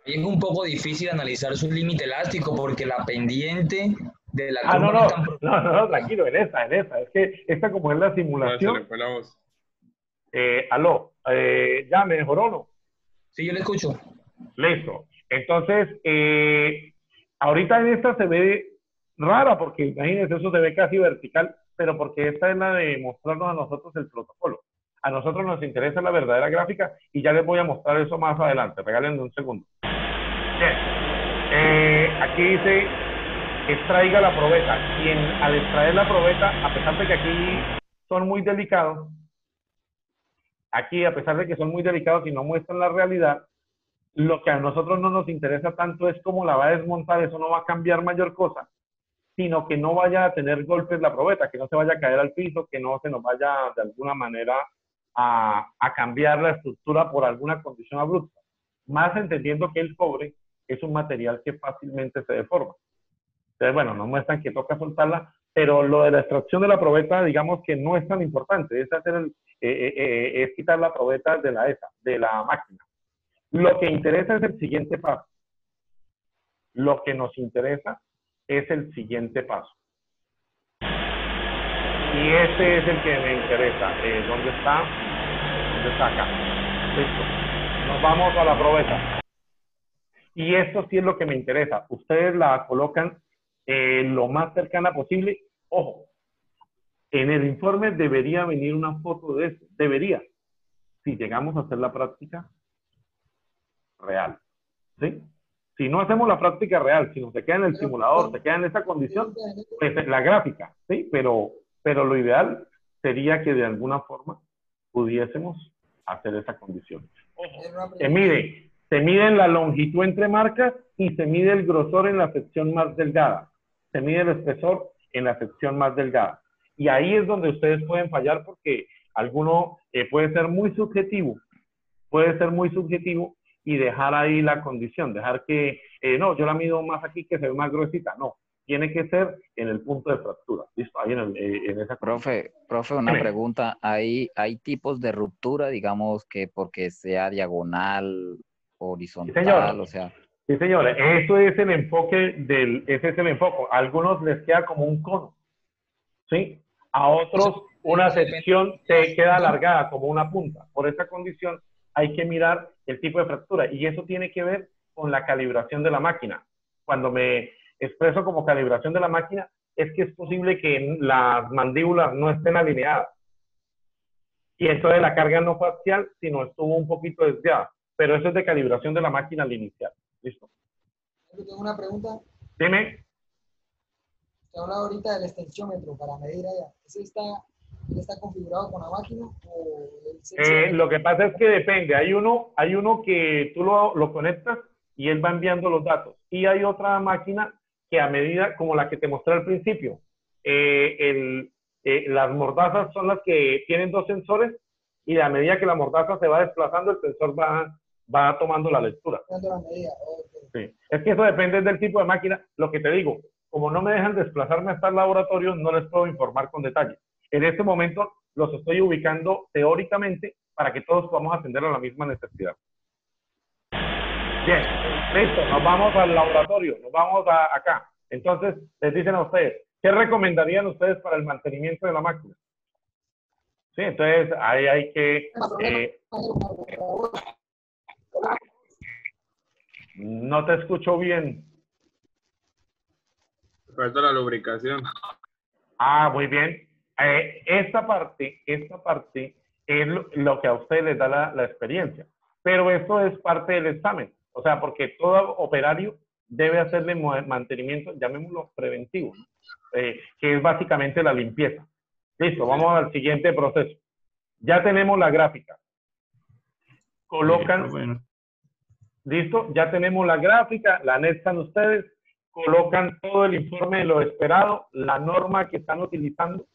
Es un poco difícil analizar su límite elástico porque la pendiente de la no, tranquilo, en esa. Es que esta como es la simulación. Se le fue la voz. Aló, ¿ya me mejoró o no? Sí, yo le escucho. Listo. Entonces, ahorita en esta se ve rara porque imagínense, eso se ve casi vertical, pero porque esta es la de mostrarnos a nosotros el protocolo. A nosotros nos interesa la verdadera gráfica y ya les voy a mostrar eso más adelante. Regálenme un segundo. Bien. Aquí dice, extraiga la probeta. Y al extraer la probeta, a pesar de que aquí son muy delicados, y no muestran la realidad, lo que a nosotros no nos interesa tanto es cómo la va a desmontar. Eso no va a cambiar mayor cosa, sino que no vaya a tener golpes la probeta, que no se vaya a caer al piso, que no se nos vaya de alguna manera a cambiar la estructura por alguna condición abrupta. Más entendiendo que el cobre es un material que fácilmente se deforma. Entonces, bueno, nos muestran que toca soltarla, pero lo de la extracción de la probeta, digamos que no es tan importante. Es quitar la probeta de la máquina. Lo que interesa es el siguiente paso. Lo que nos interesa es el siguiente paso. Y este es el que me interesa. ¿Dónde está? ¿Dónde está? Acá. Listo. Nos vamos a la probeta. Y esto sí es lo que me interesa. Ustedes la colocan lo más cercana posible. Ojo, en el informe debería venir una foto de eso. Debería. Si llegamos a hacer la práctica real. ¿Sí? Si no hacemos la práctica real, si no se queda en el simulador, se queda en esa condición, pues la gráfica, ¿sí? Pero lo ideal sería que de alguna forma pudiésemos hacer esa condición. Ojo, se mide la longitud entre marcas y se mide el grosor en la sección más delgada. Se mide el espesor en la sección más delgada. Y ahí es donde ustedes pueden fallar porque alguno puede ser muy subjetivo. Y dejar ahí la condición, dejar que, no, yo la mido más aquí que se ve más gruesita. No, tiene que ser en el punto de fractura. ¿Listo? Ahí en esa Profe, una pregunta. ¿Hay tipos de ruptura, digamos, que porque sea diagonal, horizontal, sí, señor. O sea? Sí, señores, eso es el enfoque ese es el enfoque. A algunos les queda como un cono, ¿sí? A otros una sección te queda alargada como una punta. Por esa condición hay que mirar el tipo de fractura y eso tiene que ver con la calibración de la máquina. Cuando me expreso como calibración de la máquina, es que es posible que las mandíbulas no estén alineadas. Y entonces la carga no fue axial, sino estuvo un poquito desviada. Pero eso es de calibración de la máquina al inicial. ¿Listo? Tengo una pregunta. Dime. Se habla ahorita del extensiómetro para medir allá. ¿Ese está configurado con la máquina? O lo que pasa es que depende. Hay uno que tú lo conectas y él va enviando los datos. Y hay otra máquina que a medida, como la que te mostré al principio, el las mordazas son las que tienen dos sensores y a medida que la mordaza se va desplazando, el sensor va tomando la lectura. Sí. Es que eso depende del tipo de máquina. Lo que te digo, como no me dejan desplazarme hasta el laboratorio, no les puedo informar con detalle. En este momento los estoy ubicando teóricamente para que todos podamos atender a la misma necesidad. Bien, listo, nos vamos al laboratorio, nos vamos acá. Entonces, les dicen a ustedes, ¿qué recomendarían ustedes para el mantenimiento de la máquina? Sí, entonces ahí hay que... no te escucho bien. Falta la lubricación. Ah, muy bien. Esta parte es lo que a ustedes les da la experiencia. Pero esto es parte del examen. O sea, porque todo operario debe hacerle mantenimiento, llamémoslo preventivo, ¿no? Que es básicamente la limpieza. Listo, vamos al siguiente proceso. Ya tenemos la gráfica. Colocan... Listo, ya tenemos la gráfica, la anexan ustedes, colocan todo el informe de lo esperado, la norma que están utilizando.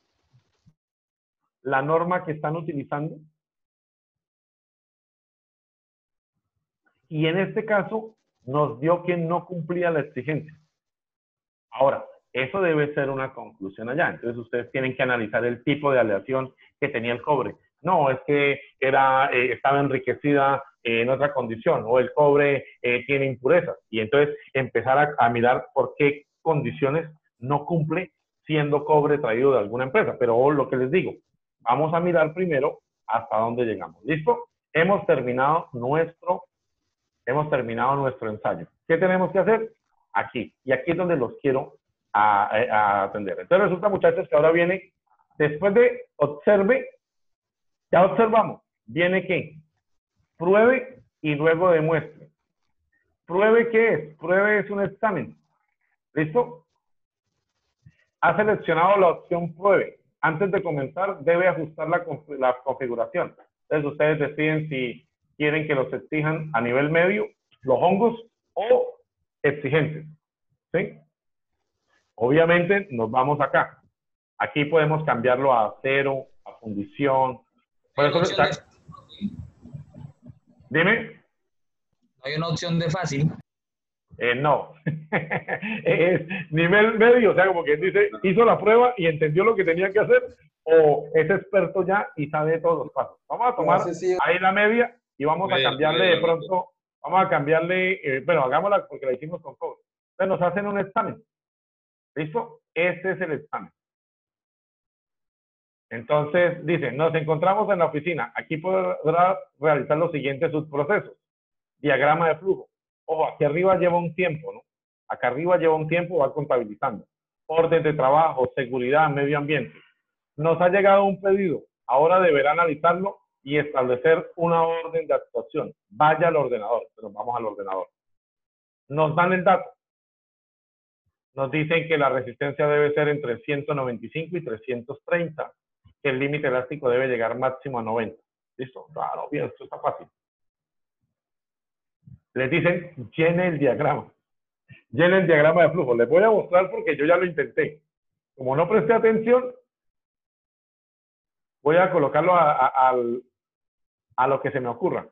Y en este caso nos dio que no cumplía la exigencia. Ahora, eso debe ser una conclusión allá. Entonces ustedes tienen que analizar el tipo de aleación que tenía el cobre. No, es que estaba enriquecida en otra condición, o el cobre tiene impurezas. Y entonces empezar a mirar por qué condiciones no cumple siendo cobre traído de alguna empresa. Pero lo que les digo, vamos a mirar primero hasta dónde llegamos. ¿Listo? Hemos terminado nuestro ensayo. ¿Qué tenemos que hacer? Aquí. Y aquí es donde los quiero a atender. Entonces resulta, muchachos, que ahora viene, después de observe, ya observamos, viene ¿qué? Pruebe y luego demuestre. ¿Pruebe qué es? Pruebe es un examen. ¿Listo? Ha seleccionado la opción pruebe. Antes de comenzar, debe ajustar la configuración. Entonces ustedes deciden si quieren que los exijan a nivel medio, los hongos, o exigentes. ¿Sí? Obviamente nos vamos acá. Aquí podemos cambiarlo a acero, a fundición. Por eso dime. ¿No hay una opción de fácil? No. Es nivel medio, o sea, como quien dice, hizo la prueba y entendió lo que tenía que hacer, o es experto ya y sabe todos los pasos. Vamos a tomar ahí la media y vamos a cambiarle de pronto, vamos a cambiarle, bueno, hagámosla porque la hicimos con cobre. Entonces nos hacen un examen. ¿Listo? Este es el examen. Entonces, dicen, nos encontramos en la oficina. Aquí podrá realizar los siguientes subprocesos. Diagrama de flujo. Ojo, aquí arriba lleva un tiempo, ¿no? Acá arriba lleva un tiempo, va contabilizando. Orden de trabajo, seguridad, medio ambiente. Nos ha llegado un pedido. Ahora deberá analizarlo y establecer una orden de actuación. Vaya al ordenador, pero vamos al ordenador. Nos dan el dato. Nos dicen que la resistencia debe ser entre 195 y 330. Que el límite elástico debe llegar máximo a 90. ¿Listo? Claro, bien, esto está fácil. Les dicen, llene el diagrama. Llene el diagrama de flujo. Les voy a mostrar porque yo ya lo intenté. Como no presté atención, voy a colocarlo a lo que se me ocurra.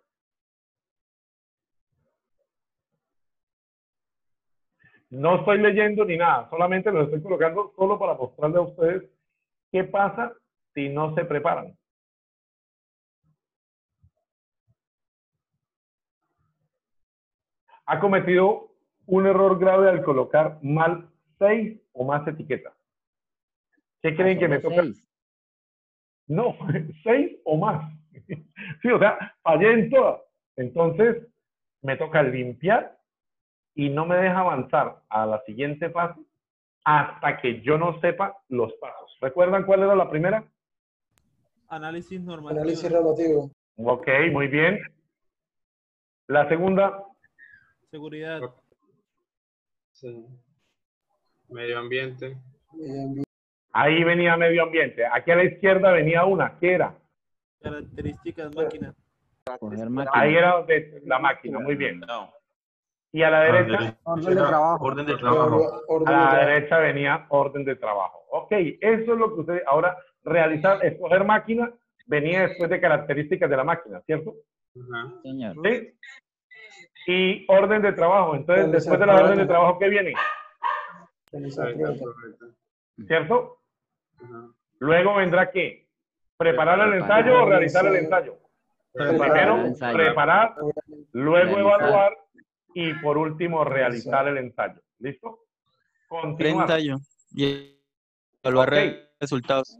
No estoy leyendo ni nada, solamente lo estoy colocando solo para mostrarle a ustedes qué pasa si no se preparan. Ha cometido un error grave al colocar mal 6 o más etiquetas. ¿Qué creen que me toca? 6. No, 6 o más. Sí, o sea, fallé en todas. Entonces, me toca limpiar y no me deja avanzar a la siguiente fase hasta que yo no sepa los pasos. ¿Recuerdan cuál era la primera? Análisis normativo. Análisis relativo. Ok, muy bien. La segunda. Seguridad. Sí. Medio ambiente. Ahí venía medio ambiente. Aquí a la izquierda venía una. ¿Qué era? Características máquina. Ahí era de la máquina. Muy bien. Y a la derecha, Orden de trabajo. Orden de trabajo. a la derecha venía orden de trabajo. Ok, eso es lo que ustedes, ahora, realizar, escoger máquina, venía después de características de la máquina, ¿cierto? Señor. ¿Sí? Y orden de trabajo. Entonces, después de la orden de trabajo, ¿qué viene? ¿Cierto? Luego vendrá ¿qué? ¿Preparar el ensayo o realizar el ensayo? Primero, preparar, luego evaluar y por último, realizar el ensayo. ¿Listo? Continuar. Ensayo y evaluar resultados.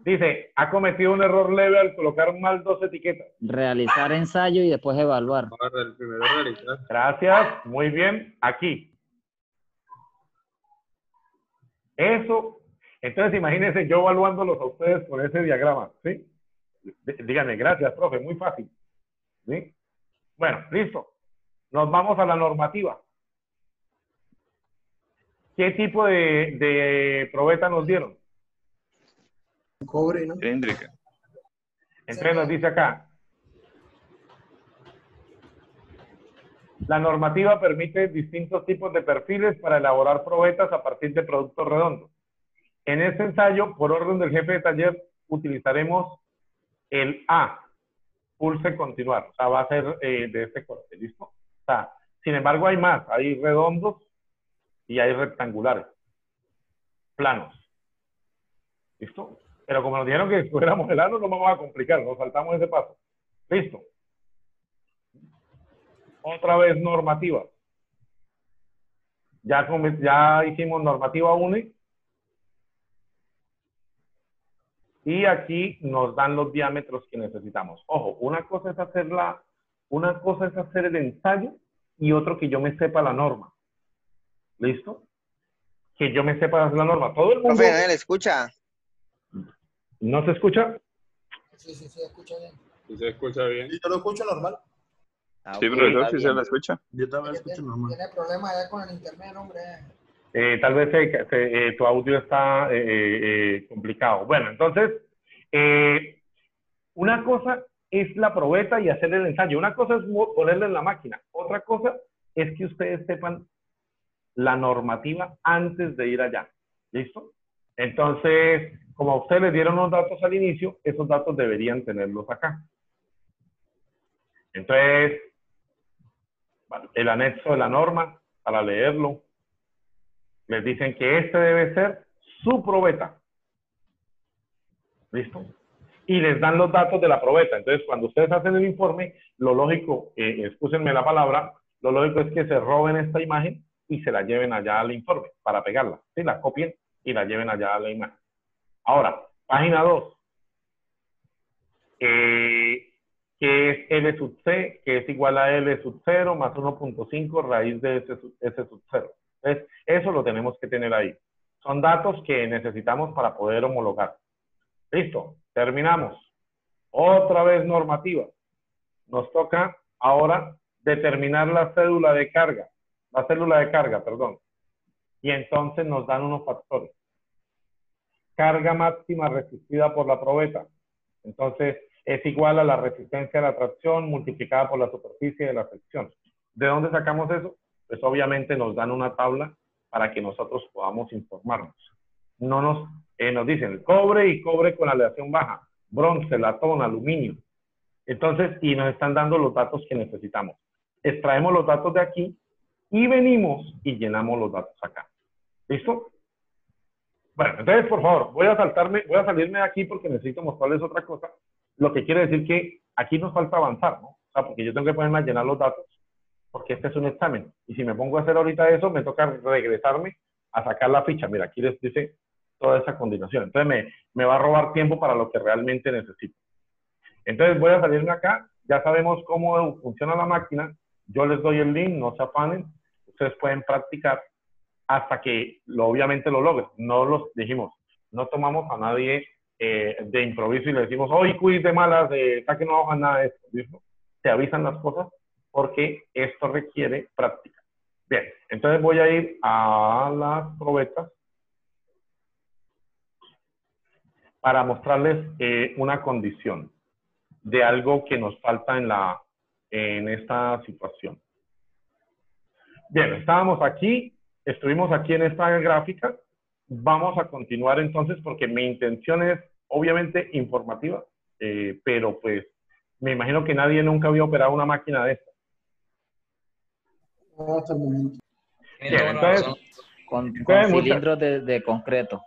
Dice, ha cometido un error leve al colocar mal 2 etiquetas. Realizar ensayo y después evaluar. Primero realizar. Gracias, muy bien. Aquí. Eso. Entonces, imagínense yo evaluándolos a ustedes por ese diagrama, ¿sí? Díganme, gracias, profe, muy fácil. ¿Sí? Bueno, listo. Nos vamos a la normativa. ¿Qué tipo de probeta nos dieron? Cobre, ¿no? Cilíndrica. Entonces nos dice acá. La normativa permite distintos tipos de perfiles para elaborar probetas a partir de productos redondos. En este ensayo, por orden del jefe de taller, utilizaremos el A, pulse continuar. O sea, va a ser de este corte, ¿listo? O sea, sin embargo, hay más. Hay redondos y hay rectangulares, planos. ¿Listo? Pero como nos dijeron que escogiéramos el A, no nos vamos a complicar, nos saltamos ese paso. ¿Listo? Otra vez normativa. Ya hicimos normativa 1. Y aquí nos dan los diámetros que necesitamos. Ojo, una cosa es hacer el ensayo y otro que yo me sepa la norma. ¿Listo? Que yo me sepa hacer la norma. Todo el mundo... Profe, ¿no le escucha? ¿No se escucha? Sí, se escucha bien. Sí, se escucha bien. Sí, yo lo escucho normal. Sí, profesor, sí se la escucha. Yo también lo escucho normal. Tiene problemas ya con el internet, hombre. Tal vez tu audio está complicado. Bueno, entonces, una cosa es la probeta y hacer el ensayo. Una cosa es ponerle en la máquina. Otra cosa es que ustedes sepan la normativa antes de ir allá. ¿Listo? Entonces, como a ustedes les dieron unos datos al inicio, esos datos deberían tenerlos acá. Entonces, bueno, el anexo de la norma, para leerlo, les dicen que este debe ser su probeta. ¿Listo? Y les dan los datos de la probeta. Entonces, cuando ustedes hacen el informe, lo lógico, excúsenme la palabra, lo lógico es que se roben esta imagen y se la lleven allá al informe para pegarla. ¿Sí? La copien y la lleven allá a la imagen. Ahora, página 2. Que es L sub C, que es igual a L sub 0 más 1.5 raíz de S sub 0. Entonces, eso lo tenemos que tener ahí. Son datos que necesitamos para poder homologar. Listo, terminamos. Otra vez normativa. Nos toca ahora determinar la célula de carga. La célula de carga, perdón. Y entonces nos dan unos factores. Carga máxima resistida por la probeta. Entonces, es igual a la resistencia de la tracción multiplicada por la superficie de la sección. ¿De dónde sacamos eso? Pues obviamente nos dan una tabla para que nosotros podamos informarnos. No nos dicen cobre y cobre con aleación baja, bronce, latón, aluminio. Entonces, y nos están dando los datos que necesitamos. Extraemos los datos de aquí y venimos y llenamos los datos acá. ¿Listo? Bueno, entonces, por favor, voy a salirme de aquí porque necesito mostrarles otra cosa. Lo que quiere decir que aquí nos falta avanzar, ¿no? O sea, porque yo tengo que ponerme a llenar los datos, porque este es un examen. Y si me pongo a hacer ahorita eso, me toca regresarme a sacar la ficha. Mira, aquí les dice toda esa combinación. Entonces, me va a robar tiempo para lo que realmente necesito. Entonces, voy a salirme acá. Ya sabemos cómo funciona la máquina. Yo les doy el link, no se afanen. Ustedes pueden practicar hasta que obviamente lo logren. No los dijimos, no tomamos a nadie de improviso y le decimos, hoy quiz de malas, saquen una hoja, nada de esto. ¿Listo? Te avisan las cosas porque esto requiere práctica. Bien, entonces voy a ir a las probetas para mostrarles una condición de algo que nos falta en esta situación. Bien, estábamos aquí, estuvimos aquí en esta gráfica. Vamos a continuar entonces porque mi intención es obviamente informativa, pero pues me imagino que nadie nunca había operado una máquina de esta. No, hasta el momento. Bien, entonces, Con muchas- cilindros de concreto.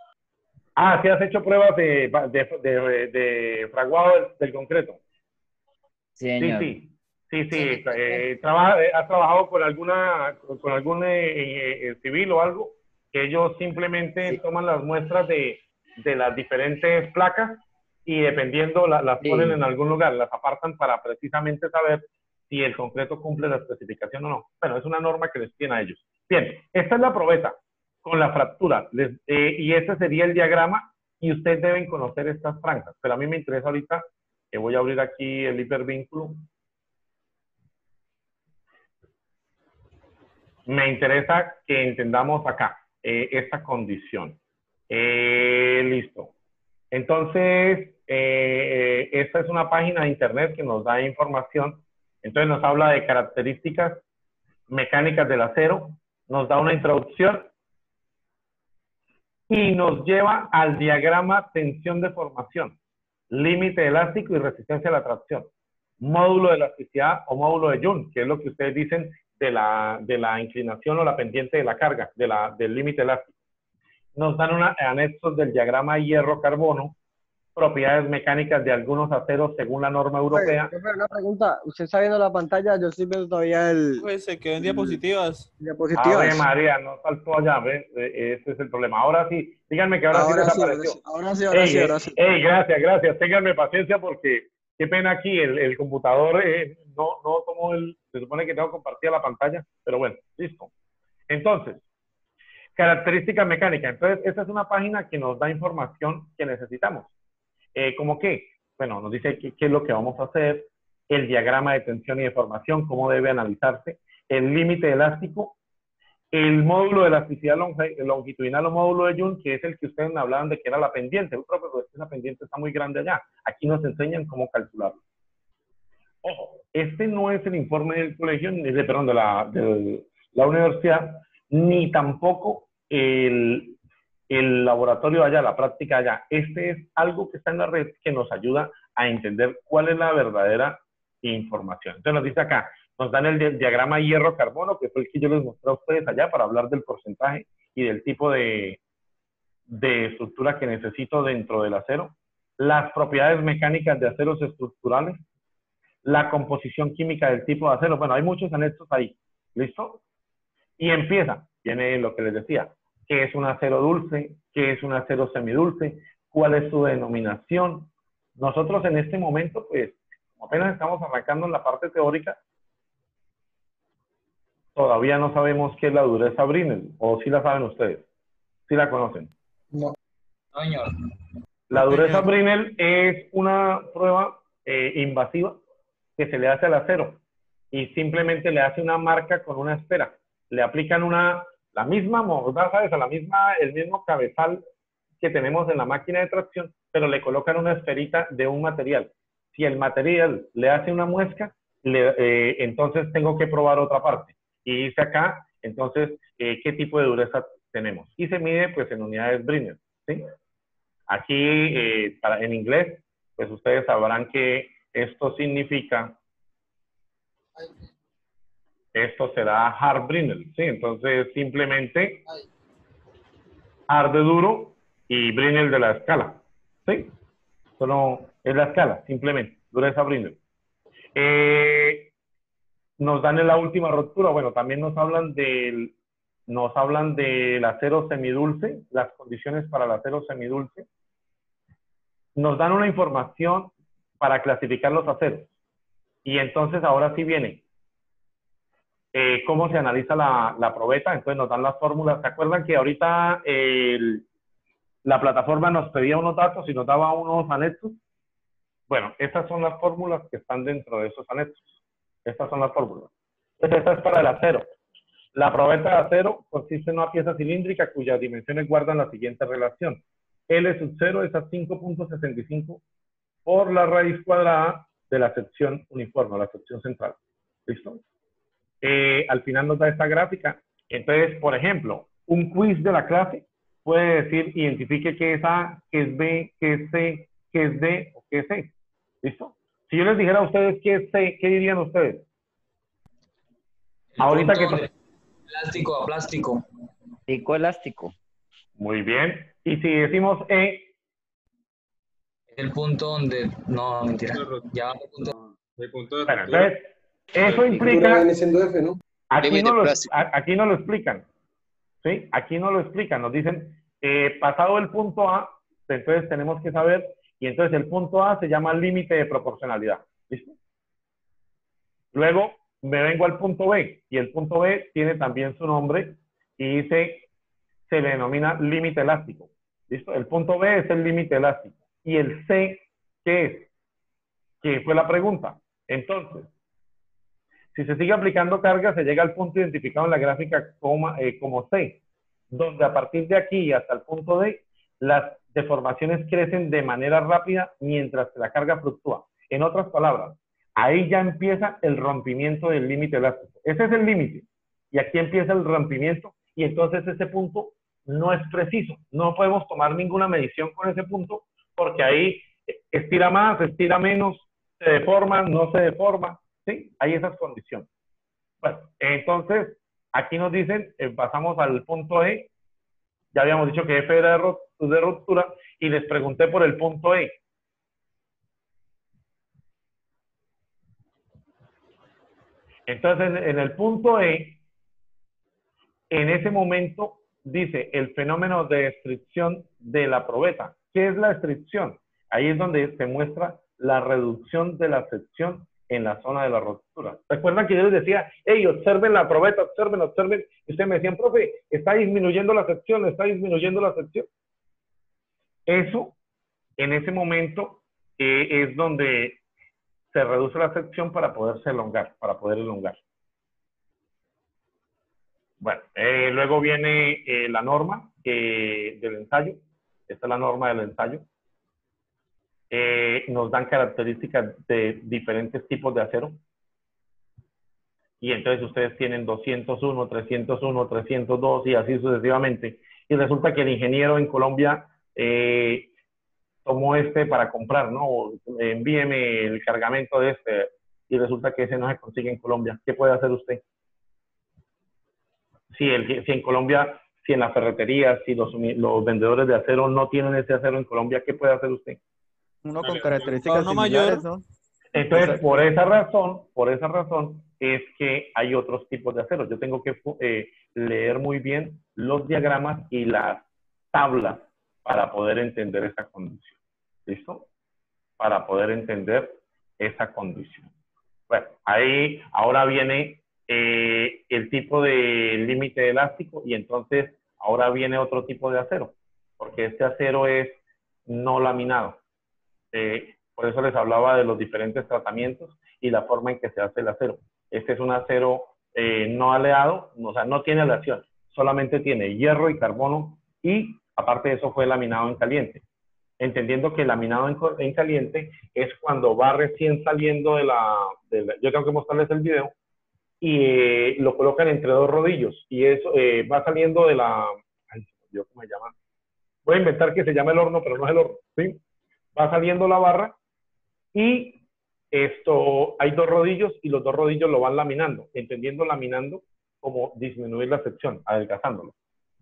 Ah, sí has hecho pruebas de fraguado del concreto. Sí, señor. Sí. ¿Has trabajado con algún civil o algo? Que ellos simplemente toman las muestras de las diferentes placas y dependiendo las ponen en algún lugar, las apartan para precisamente saber si el concreto cumple la especificación o no. Bueno, es una norma que les tiene a ellos. Bien, esta es la probeta con la fractura y este sería el diagrama y ustedes deben conocer estas franjas. Pero a mí me interesa ahorita que voy a abrir aquí el hipervínculo. Me interesa que entendamos acá esta condición. Listo. Entonces, esta es una página de internet que nos da información. Entonces nos habla de características mecánicas del acero, nos da una introducción y nos lleva al diagrama tensión-deformación, límite elástico y resistencia a la tracción, módulo de elasticidad o módulo de Young, que es lo que ustedes dicen de la inclinación o la pendiente de la carga, del límite elástico. Nos dan anexos del diagrama hierro-carbono, propiedades mecánicas de algunos aceros según la norma europea. Una pregunta, ¿usted está viendo la pantalla? Yo estoy viendo todavía Pues se quedó en diapositivas. Ave María, no saltó allá, ¿ves? Ese es el problema. Ahora sí, díganme que ahora sí desapareció. Ahora sí. Gracias. Ténganme paciencia porque qué pena aquí, el computador no tomó se supone que tengo compartida la pantalla, pero bueno, listo. Entonces, características mecánicas. Entonces, esta es una página que nos da información que necesitamos. ¿Cómo qué? Bueno, nos dice qué es lo que vamos a hacer, el diagrama de tensión y deformación, cómo debe analizarse, el límite elástico, el módulo de elasticidad longitudinal o módulo de Young, que es el que ustedes me hablaban de que era la pendiente. Pero esa pendiente está muy grande allá. Aquí nos enseñan cómo calcularlo. Ojo, este no es el informe del colegio, de la universidad, ni tampoco el laboratorio allá, la práctica allá. Este es algo que está en la red que nos ayuda a entender cuál es la verdadera información. Entonces nos dice acá, nos dan el diagrama hierro-carbono, que fue el que yo les mostré a ustedes allá para hablar del porcentaje y del tipo de estructura que necesito dentro del acero, las propiedades mecánicas de aceros estructurales, la composición química del tipo de acero. Bueno, hay muchos anexos ahí. ¿Listo? Y viene lo que les decía. ¿Qué es un acero dulce? ¿Qué es un acero semidulce? ¿Cuál es su denominación? Nosotros en este momento, pues, como apenas estamos arrancando en la parte teórica, todavía no sabemos qué es la dureza Brinell, o si la saben ustedes, si la conocen. No. Señor. La dureza Brinell es una prueba invasiva que se le hace al acero y simplemente le hace una marca con una esfera. Le aplican la misma mordaza, el mismo cabezal que tenemos en la máquina de tracción, pero le colocan una esferita de un material. Si el material le hace una muesca, entonces tengo que probar otra parte. Y dice acá, entonces, qué tipo de dureza tenemos. Y se mide, pues, en unidades Brinell, ¿sí? Aquí, en inglés, pues ustedes sabrán que esto significa... Esto será hard Brinell, ¿sí? Entonces, simplemente hard de duro y Brinell de la escala, ¿sí? Solo es la escala, simplemente, dureza Brinell. Nos dan en la última ruptura, bueno, también nos hablan del acero semidulce, las condiciones para el acero semidulce. Nos dan una información para clasificar los aceros. Y entonces, ahora sí viene cómo se analiza la probeta. Entonces nos dan las fórmulas. ¿Se acuerdan que ahorita la plataforma nos pedía unos datos y nos daba unos anexos? Bueno, estas son las fórmulas que están dentro de esos anexos. Estas son las fórmulas. Entonces esta es para el acero. La probeta de acero consiste en una pieza cilíndrica cuyas dimensiones guardan la siguiente relación. L sub 0 es a 5.65 por la raíz cuadrada de la sección uniforme, la sección central. ¿Listo? al final nos da esta gráfica. Entonces, por ejemplo, un quiz de la clase puede decir, identifique qué es A, qué es B, qué es C, qué es D o qué es C. ¿Listo? Si yo les dijera a ustedes qué es C, ¿qué dirían ustedes? Ahorita que... Elástico a plástico. Elástico. Muy bien. Y si decimos E... El punto donde... No, mentira. Ya va el punto de bueno, entonces, eso implica... Viene siendo F, ¿no? Aquí no lo explican. ¿Sí? Aquí no lo explican. Nos dicen, pasado el punto A, entonces tenemos que saber, y entonces el punto A se llama límite de proporcionalidad. ¿Listo? Luego me vengo al punto B, y el punto B tiene también su nombre, y dice, se le denomina límite elástico. ¿Listo? El punto B es el límite elástico. ¿Y el C qué es? ¿Qué fue la pregunta? Entonces, si se sigue aplicando carga, se llega al punto identificado en la gráfica como C, donde a partir de aquí hasta el punto D, las deformaciones crecen de manera rápida mientras que la carga fluctúa. En otras palabras, ahí ya empieza el rompimiento del límite elástico. Ese es el límite. Y aquí empieza el rompimiento y entonces ese punto no es preciso. No podemos tomar ninguna medición con ese punto porque ahí estira más, estira menos, se deforma, no se deforma. ¿Sí? Hay esas condiciones. Bueno, entonces, aquí nos dicen, pasamos al punto E. Ya habíamos dicho que F era de ruptura y les pregunté por el punto E. Entonces, en el punto E, en ese momento dice el fenómeno de estricción de la probeta. ¿Qué es la estricción? Ahí es donde se muestra la reducción de la sección en la zona de la ruptura. ¿Recuerdan que yo les decía, hey, observen la probeta, observen, observen? Y ustedes me decían, profe, está disminuyendo la sección, está disminuyendo la sección. Eso, en ese momento, es donde se reduce la sección para poderse elongar, para poder elongar. Bueno, luego viene la norma del ensayo. Esta es la norma del ensayo. Nos dan características de diferentes tipos de acero. Y entonces ustedes tienen 201, 301, 302 y así sucesivamente. Y resulta que el ingeniero en Colombia tomó este para comprar, ¿no? Envíeme el cargamento de este. Y resulta que ese no se consigue en Colombia. ¿Qué puede hacer usted? Si en Colombia, si en las ferreterías, si los vendedores de acero no tienen ese acero en Colombia, ¿qué puede hacer usted? Uno con características similares, ¿no? Entonces, por esa razón es que hay otros tipos de acero. Yo tengo que leer muy bien los diagramas y las tablas para poder entender esa condición. ¿Listo? Para poder entender esa condición. Bueno, ahí ahora viene el tipo de límite elástico y entonces ahora viene otro tipo de acero, porque este acero es no laminado. Por eso les hablaba de los diferentes tratamientos y la forma en que se hace el acero. Este es un acero no aleado, o sea, no tiene aleación, solamente tiene hierro y carbono y aparte de eso fue laminado en caliente. Entendiendo que el laminado en caliente es cuando va recién saliendo yo tengo que mostrarles el video, y lo colocan entre dos rodillos y eso va saliendo de la... Ay, ¿cómo se llama? Voy a inventar que se llama el horno, pero no es el horno, ¿sí? Va saliendo la barra y hay dos rodillos y los dos rodillos lo van laminando, entendiendo laminando como disminuir la sección, adelgazándolo,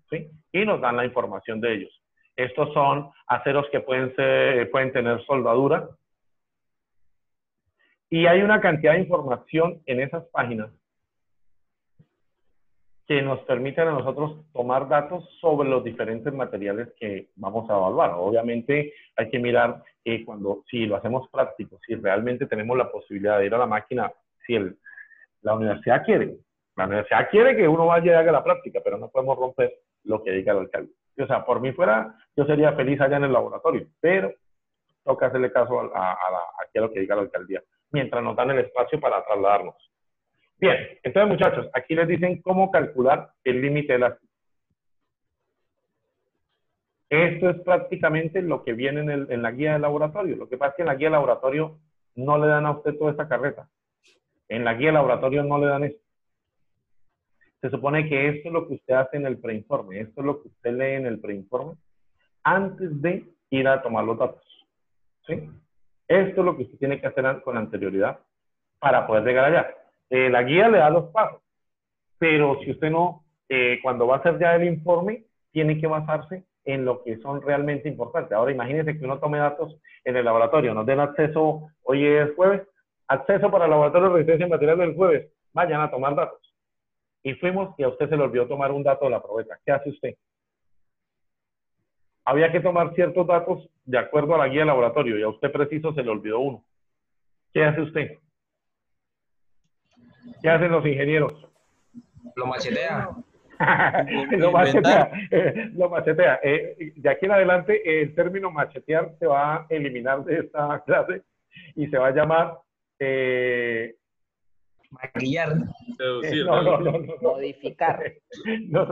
¿sí? Y nos dan la información de ellos. Estos son aceros que pueden tener soldadura y hay una cantidad de información en esas páginas que nos permiten a nosotros tomar datos sobre los diferentes materiales que vamos a evaluar. Obviamente hay que mirar si lo hacemos práctico, si realmente tenemos la posibilidad de ir a la máquina, si la universidad quiere. La universidad quiere que uno vaya y haga la práctica, pero no podemos romper lo que diga el alcalde. O sea, por mí fuera, yo sería feliz allá en el laboratorio, pero toca hacerle caso aquí a lo que diga la alcaldía, mientras nos dan el espacio para trasladarnos. Bien, entonces muchachos, aquí les dicen cómo calcular el límite elástico. Esto es prácticamente lo que viene en la guía de laboratorio. Lo que pasa es que en la guía de laboratorio no le dan a usted toda esta carreta. En la guía de laboratorio no le dan eso. Se supone que esto es lo que usted hace en el preinforme, esto es lo que usted lee en el preinforme antes de ir a tomar los datos. ¿Sí? Esto es lo que usted tiene que hacer con anterioridad para poder llegar allá. La guía le da los pasos, pero si usted no, cuando va a hacer ya el informe, tiene que basarse en lo que son realmente importantes. Ahora imagínense que uno tome datos en el laboratorio, nos den acceso, hoy es jueves, acceso para el laboratorio de resistencia en material del jueves, vayan a tomar datos. Y fuimos y a usted se le olvidó tomar un dato de la probeta. ¿Qué hace usted? Había que tomar ciertos datos de acuerdo a la guía de laboratorio y a usted preciso se le olvidó uno. ¿Qué hace usted? ¿Qué hacen los ingenieros? Lo machetea. Lo machetea. Lo machetea. De aquí en adelante, el término machetear se va a eliminar de esta clase y se va a llamar... maquillar. Seducir. No. Modificar. No.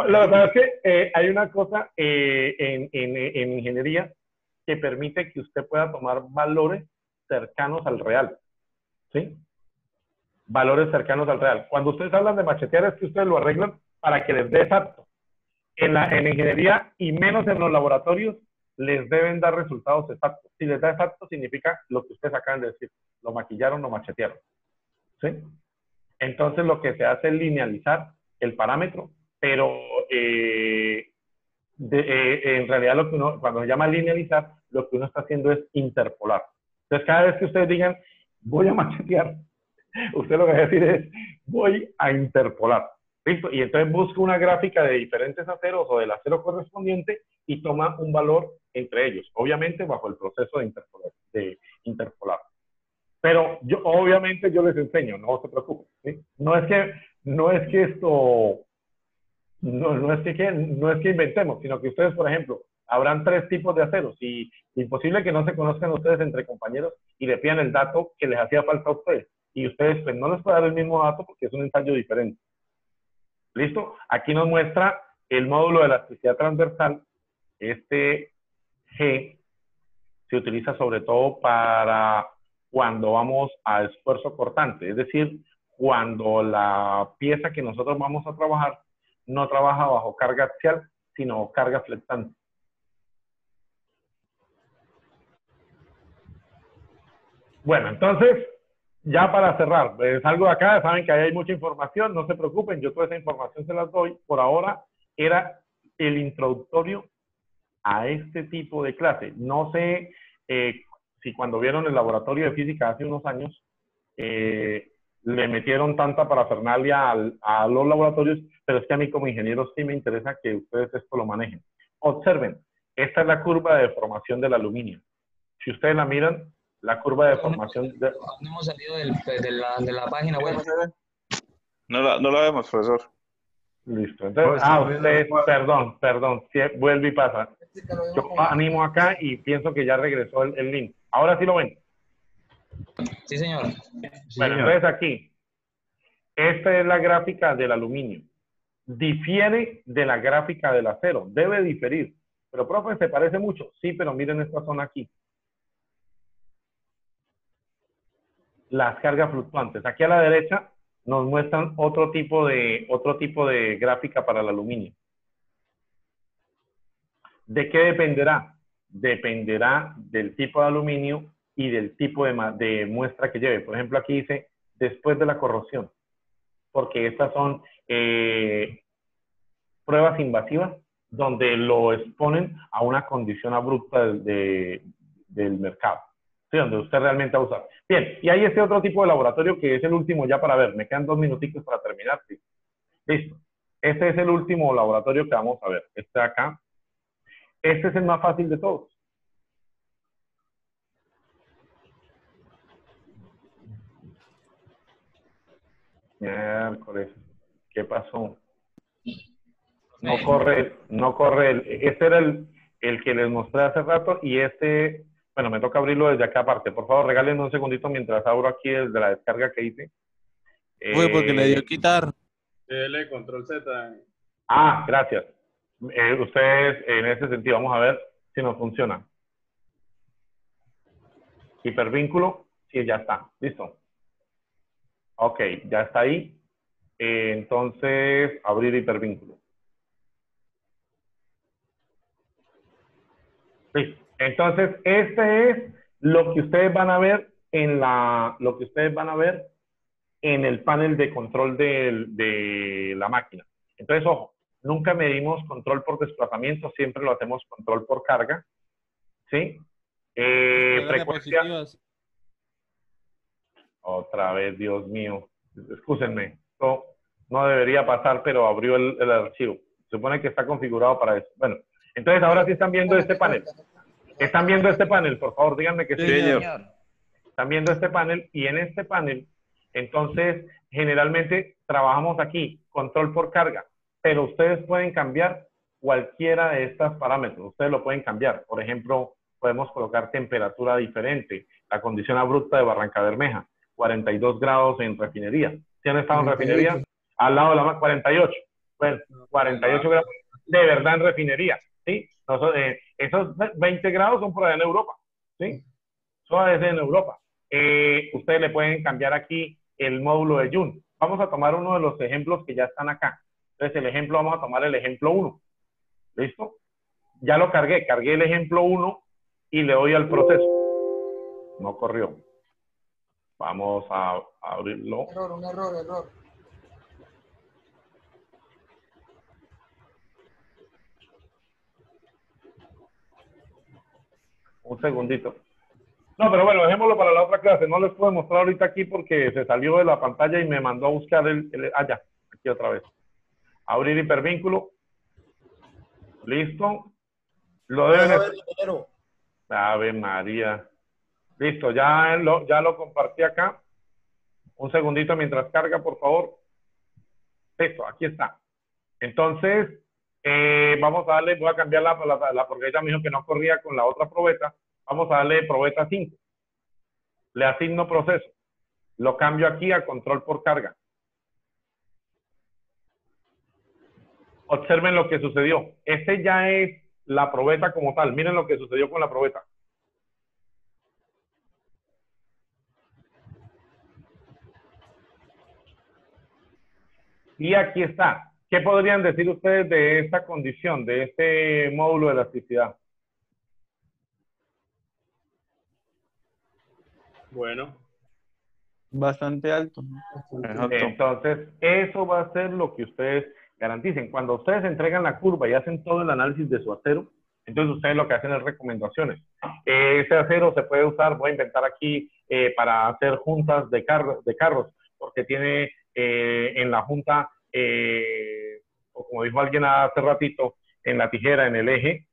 La verdad es que hay una cosa en ingeniería que permite que usted pueda tomar valores cercanos al real. ¿Sí? Valores cercanos al real. Cuando ustedes hablan de machetear es que ustedes lo arreglan para que les dé exacto. En ingeniería y menos en los laboratorios les deben dar resultados exactos. Si les da exacto significa lo que ustedes acaban de decir. Lo maquillaron, lo machetearon. ¿Sí? Entonces lo que se hace es linealizar el parámetro, pero en realidad lo que uno, cuando se llama linealizar, lo que uno está haciendo es interpolar. Entonces cada vez que ustedes digan, voy a machetear, usted lo que va a decir es, voy a interpolar. ¿Listo? Y entonces busca una gráfica de diferentes aceros o del acero correspondiente y toma un valor entre ellos, obviamente bajo el proceso de interpolar. Pero obviamente yo les enseño, no se preocupen. ¿Sí? No es que inventemos, sino que ustedes, por ejemplo, habrán 3 tipos de aceros y imposible que no se conozcan ustedes entre compañeros y le pidan el dato que les hacía falta a ustedes. Y ustedes pues no les pueden dar el mismo dato porque es un ensayo diferente. ¿Listo? Aquí nos muestra el módulo de elasticidad transversal. Este G se utiliza sobre todo para cuando vamos a esfuerzo cortante, es decir, cuando la pieza que nosotros vamos a trabajar no trabaja bajo carga axial, sino carga flectante. Bueno, entonces, ya para cerrar, salgo de acá, saben que ahí hay mucha información, no se preocupen, yo toda esa información se las doy. Por ahora era el introductorio a este tipo de clase. No sé si cuando vieron el laboratorio de física hace unos años, le metieron tanta parafernalia a los laboratorios, pero es que a mí como ingeniero sí me interesa que ustedes esto lo manejen. Observen, esta es la curva de deformación del aluminio. Si ustedes la miran, la curva de deformación... ¿No hemos salido de la página web? No la vemos, profesor. Listo. Entonces, ustedes, perdón, vuelve y pasa. Yo animo acá y pienso que ya regresó el link. Ahora sí lo ven. Sí, señor. Bueno, entonces aquí, esta es la gráfica del aluminio. Difiere de la gráfica del acero. Debe diferir. Pero, profe, ¿se parece mucho? Sí, pero miren esta zona aquí. Las cargas fluctuantes. Aquí a la derecha nos muestran otro tipo de gráfica para el aluminio. ¿De qué dependerá? Dependerá del tipo de aluminio y del tipo de muestra que lleve. Por ejemplo, aquí dice después de la corrosión, porque estas son pruebas invasivas donde lo exponen a una condición abrupta del mercado. Sí, donde usted realmente va a usar. Bien, y hay este otro tipo de laboratorio que es el último ya para ver. Me quedan 2 minutitos para terminar. Sí. Listo. Este es el último laboratorio que vamos a ver. Este de acá. Este es el más fácil de todos. Miércoles. ¿Qué pasó? No corre. Este era el que les mostré hace rato y este... Bueno, me toca abrirlo desde acá aparte. Por favor, regálenme un segundito mientras abro aquí desde la descarga que hice. Uy, porque le dio quitar. L, control Z. Gracias. Ustedes, en ese sentido, vamos a ver si nos funciona. Hipervínculo, sí, ya está. Listo. Ok, ya está ahí. Entonces, abrir hipervínculo. Listo. Entonces, este es lo que ustedes van a ver en el panel de control de la máquina. Entonces, ojo, nunca medimos control por desplazamiento, siempre lo hacemos control por carga. ¿Sí? Frecuencia. Otra vez, Dios mío. Excúsenme. Esto no debería pasar, pero abrió el archivo. Se supone que está configurado para eso. Bueno, entonces ahora sí están viendo este panel. ¿Están viendo este panel? Por favor, díganme que sí. Señor. Están viendo este panel y en este panel, entonces, generalmente trabajamos aquí, control por carga, pero ustedes pueden cambiar cualquiera de estos parámetros. Ustedes lo pueden cambiar. Por ejemplo, podemos colocar temperatura diferente, la condición abrupta de Barrancabermeja, 42 grados en refinería. ¿Sí han estado en refinería? Al lado de la 48. Bueno, 48 grados de verdad en refinería. ¿Sí? Esos 20 grados son por allá en Europa. ¿Sí? Eso es en Europa. Ustedes le pueden cambiar aquí el módulo de Joule. Vamos a tomar uno de los ejemplos que ya están acá. Entonces, el ejemplo, vamos a tomar el ejemplo 1. ¿Listo? Ya lo cargué el ejemplo 1 y le doy al proceso. No corrió. Vamos a abrirlo. Un error. Un segundito. No, pero bueno, dejémoslo para la otra clase. No les puedo mostrar ahorita aquí porque se salió de la pantalla y me mandó a buscar ya, aquí otra vez. Abrir hipervínculo. Listo. Lo deben... Ave María. Listo, ya lo compartí acá. Un segundito mientras carga, por favor. Listo, aquí está. Entonces, vamos a darle, voy a cambiar porque ella me dijo que no corría con la otra probeta. Vamos a darle probeta 5. Le asigno proceso. Lo cambio aquí a control por carga. Observen lo que sucedió. Este ya es la probeta como tal. Miren lo que sucedió con la probeta. Y aquí está. ¿Qué podrían decir ustedes de esta condición, de este módulo de elasticidad? Bueno. Bastante alto. Entonces, eso va a ser lo que ustedes garanticen. Cuando ustedes entregan la curva y hacen todo el análisis de su acero, entonces ustedes lo que hacen es recomendaciones. Ese acero se puede usar, voy a inventar aquí, para hacer juntas de carros, porque tiene en la junta, o como dijo alguien hace ratito, en la tijera, en el eje,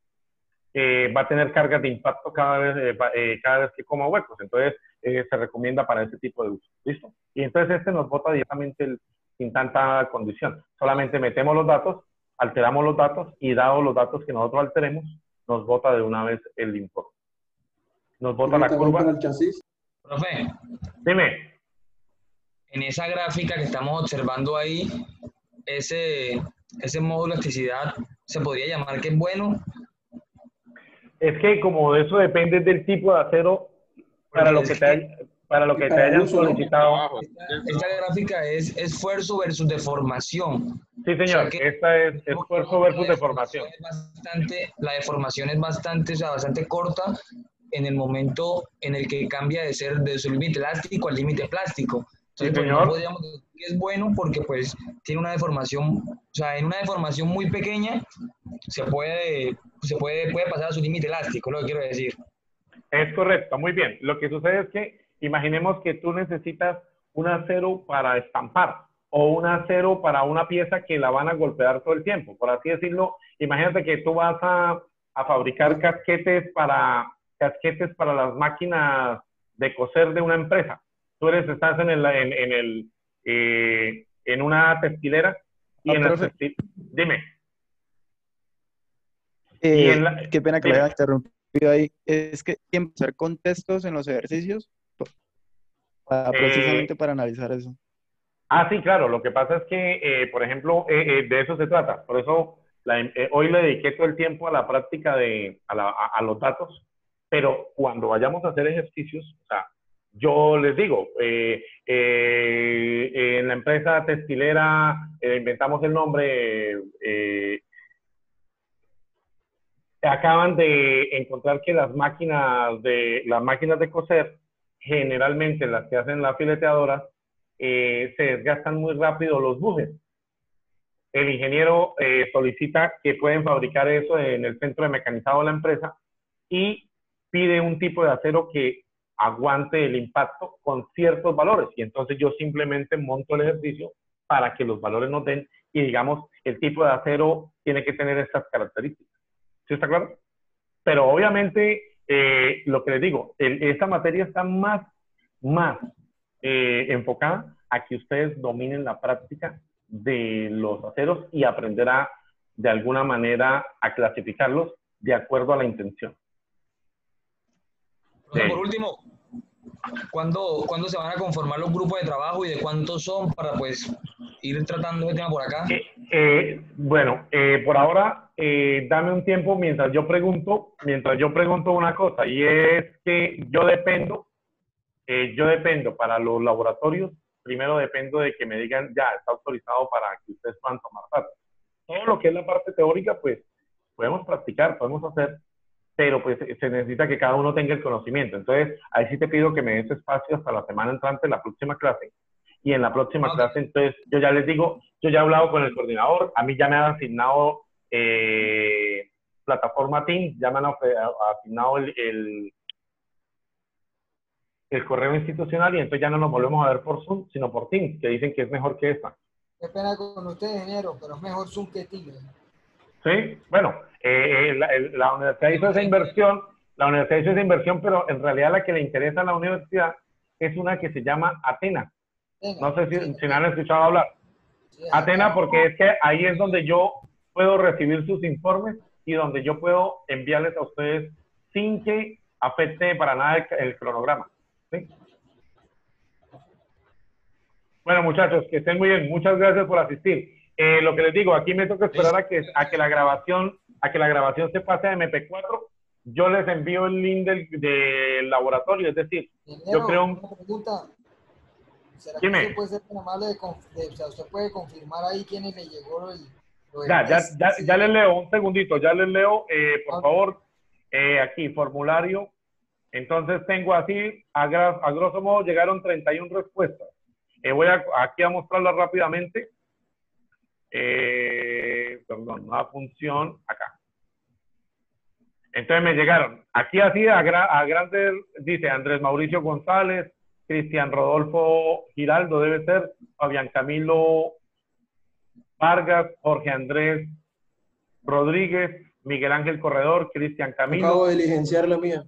va a tener cargas de impacto cada vez que coma huecos. Entonces, se recomienda para ese tipo de uso. ¿Listo? Y entonces nos bota directamente sin tanta condición. Solamente metemos los datos, alteramos los datos y dados los datos que nosotros alteremos, nos bota de una vez el importe. Nos bota la curva. Profe. Dime. En esa gráfica que estamos observando ahí, ese módulo de elasticidad, ¿se podría llamar que es bueno? Es que como eso depende del tipo de acero para lo que te hayan solicitado. Esta gráfica es esfuerzo versus deformación. Sí, señor. O sea, esta es esfuerzo versus deformación. La deformación es bastante corta en el momento en el que cambia de ser de su límite elástico al límite plástico. Entonces, sí, señor. No podríamos decir que es bueno porque pues tiene una deformación, o sea, en una deformación muy pequeña puede pasar a su límite elástico, lo que quiero decir. Es correcto, muy bien. Lo que sucede es que imaginemos que tú necesitas un acero para estampar o un acero para una pieza que la van a golpear todo el tiempo, por así decirlo. Imagínate que tú vas a fabricar casquetes para las máquinas de coser de una empresa. Tú estás en una textilera y dime. Qué pena que le haya interrumpido ahí. Es que siempre hacer contextos en los ejercicios precisamente para analizar eso. Sí, claro. Lo que pasa es que, por ejemplo, de eso se trata. Por eso hoy le dediqué todo el tiempo a la práctica a los datos, pero cuando vayamos a hacer ejercicios, o sea, Yo les digo, en la empresa textilera inventamos el nombre, acaban de encontrar que las máquinas de coser, generalmente las que hacen las fileteadoras, se desgastan muy rápido los bujes. El ingeniero solicita que pueden fabricar eso en el centro de mecanizado de la empresa y pide un tipo de acero que aguante el impacto con ciertos valores. Y entonces yo simplemente monto el ejercicio para que los valores nos den y digamos, el tipo de acero tiene que tener estas características. ¿Sí está claro? Pero obviamente, lo que les digo, esta materia está más enfocada a que ustedes dominen la práctica de los aceros y aprender de alguna manera a clasificarlos de acuerdo a la intención. Por último, ¿cuándo se van a conformar los grupos de trabajo y de cuántos son para pues ir tratando el tema por acá? Bueno, por ahora, dame un tiempo mientras yo pregunto una cosa, y es que yo dependo para los laboratorios. Primero dependo de que me digan, ya, está autorizado para que ustedes puedan tomar parte. Todo lo que es la parte teórica, pues, podemos practicar, podemos hacer, pero pues se necesita que cada uno tenga el conocimiento. Entonces, ahí sí te pido que me des espacio hasta la semana entrante, la próxima clase. Y en la próxima clase, entonces, yo ya les digo, yo ya he hablado con el coordinador, a mí ya me han asignado plataforma Teams, ya me han asignado el correo institucional y entonces ya no nos volvemos a ver por Zoom, sino por Teams, que dicen que es mejor que esta. Qué pena con usted, ingeniero, pero es mejor Zoom que Teams. Sí, bueno, la universidad hizo esa inversión, pero en realidad la que le interesa a la universidad es una que se llama Athena. No sé si me han escuchado hablar. Sí, Athena, porque es que ahí es donde yo puedo recibir sus informes y donde yo puedo enviarles a ustedes sin que afecte para nada el cronograma. ¿Sí? Bueno, muchachos, que estén muy bien. Muchas gracias por asistir. Lo que les digo, aquí me toca esperar a que la grabación se pase a MP4. Yo les envío el link del laboratorio, es decir, yo creo una pregunta. ¿Será que usted puede ser tan amable o sea, usted puede confirmar ahí quiénes le llegó ya les leo, un segundito, ya les leo, por favor, aquí, formulario. Entonces tengo así, a grosso modo, llegaron 31 respuestas. Voy aquí a mostrarlas rápidamente. Perdón, nueva función, acá. Entonces me llegaron, aquí así a grandes, dice Andrés Mauricio González, Cristian Rodolfo Giraldo debe ser, Fabián Camilo Vargas, Jorge Andrés Rodríguez, Miguel Ángel Corredor, Cristian Camilo. Acabo de diligenciar la mía.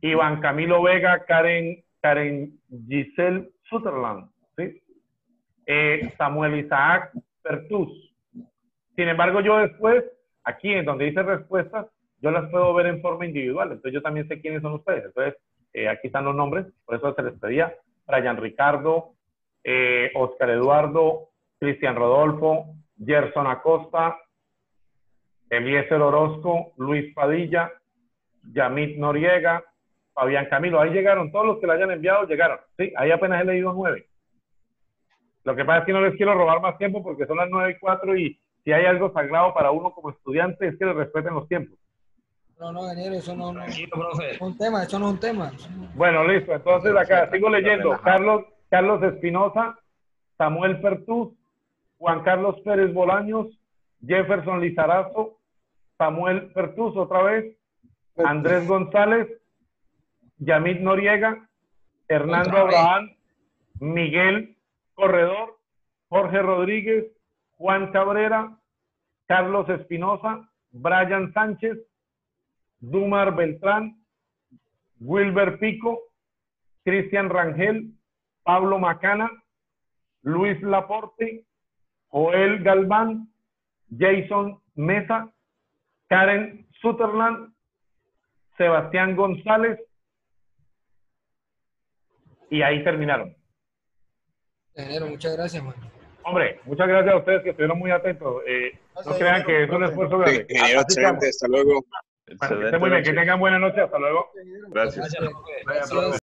Iván Camilo Vega, Karen Giselle Sutherland, ¿sí? Samuel Isaac Pertus. Sin embargo, yo después, aquí en donde dice respuestas, yo las puedo ver en forma individual, entonces yo también sé quiénes son ustedes. Entonces, aquí están los nombres, por eso se les pedía. Brian Ricardo, Oscar Eduardo, Cristian Rodolfo, Gerson Acosta, Eliezer Orozco, Luis Padilla, Yamit Noriega, Fabián Camilo. Ahí llegaron, todos los que le hayan enviado llegaron. Sí, ahí apenas he leído 9. Lo que pasa es que no les quiero robar más tiempo porque son las 9:04 y si hay algo sagrado para uno como estudiante es que le respeten los tiempos. No, ingeniero, eso no es un tema, eso no es un tema. Bueno, listo, entonces acá sigo leyendo. Carlos Espinosa, Samuel Pertús, Juan Carlos Pérez Bolaños, Jefferson Lizarazo, Samuel Pertús otra vez, Andrés González, Yamit Noriega, Hernando Abraham, Miguel Corredor, Jorge Rodríguez, Juan Cabrera, Carlos Espinosa, Brian Sánchez, Dumar Beltrán, Wilber Pico, Cristian Rangel, Pablo Macana, Luis Laporte, Joel Galván, Jason Mesa, Karen Sutherland, Sebastián González, y ahí terminaron. Ingeniero, muchas gracias, man. Hombre, muchas gracias a ustedes que estuvieron muy atentos. No crean que es un esfuerzo grande. Ingeniero, excelente, hasta luego. Bueno, que estén muy bien, que tengan buena noche, hasta luego. Gracias. Gracias.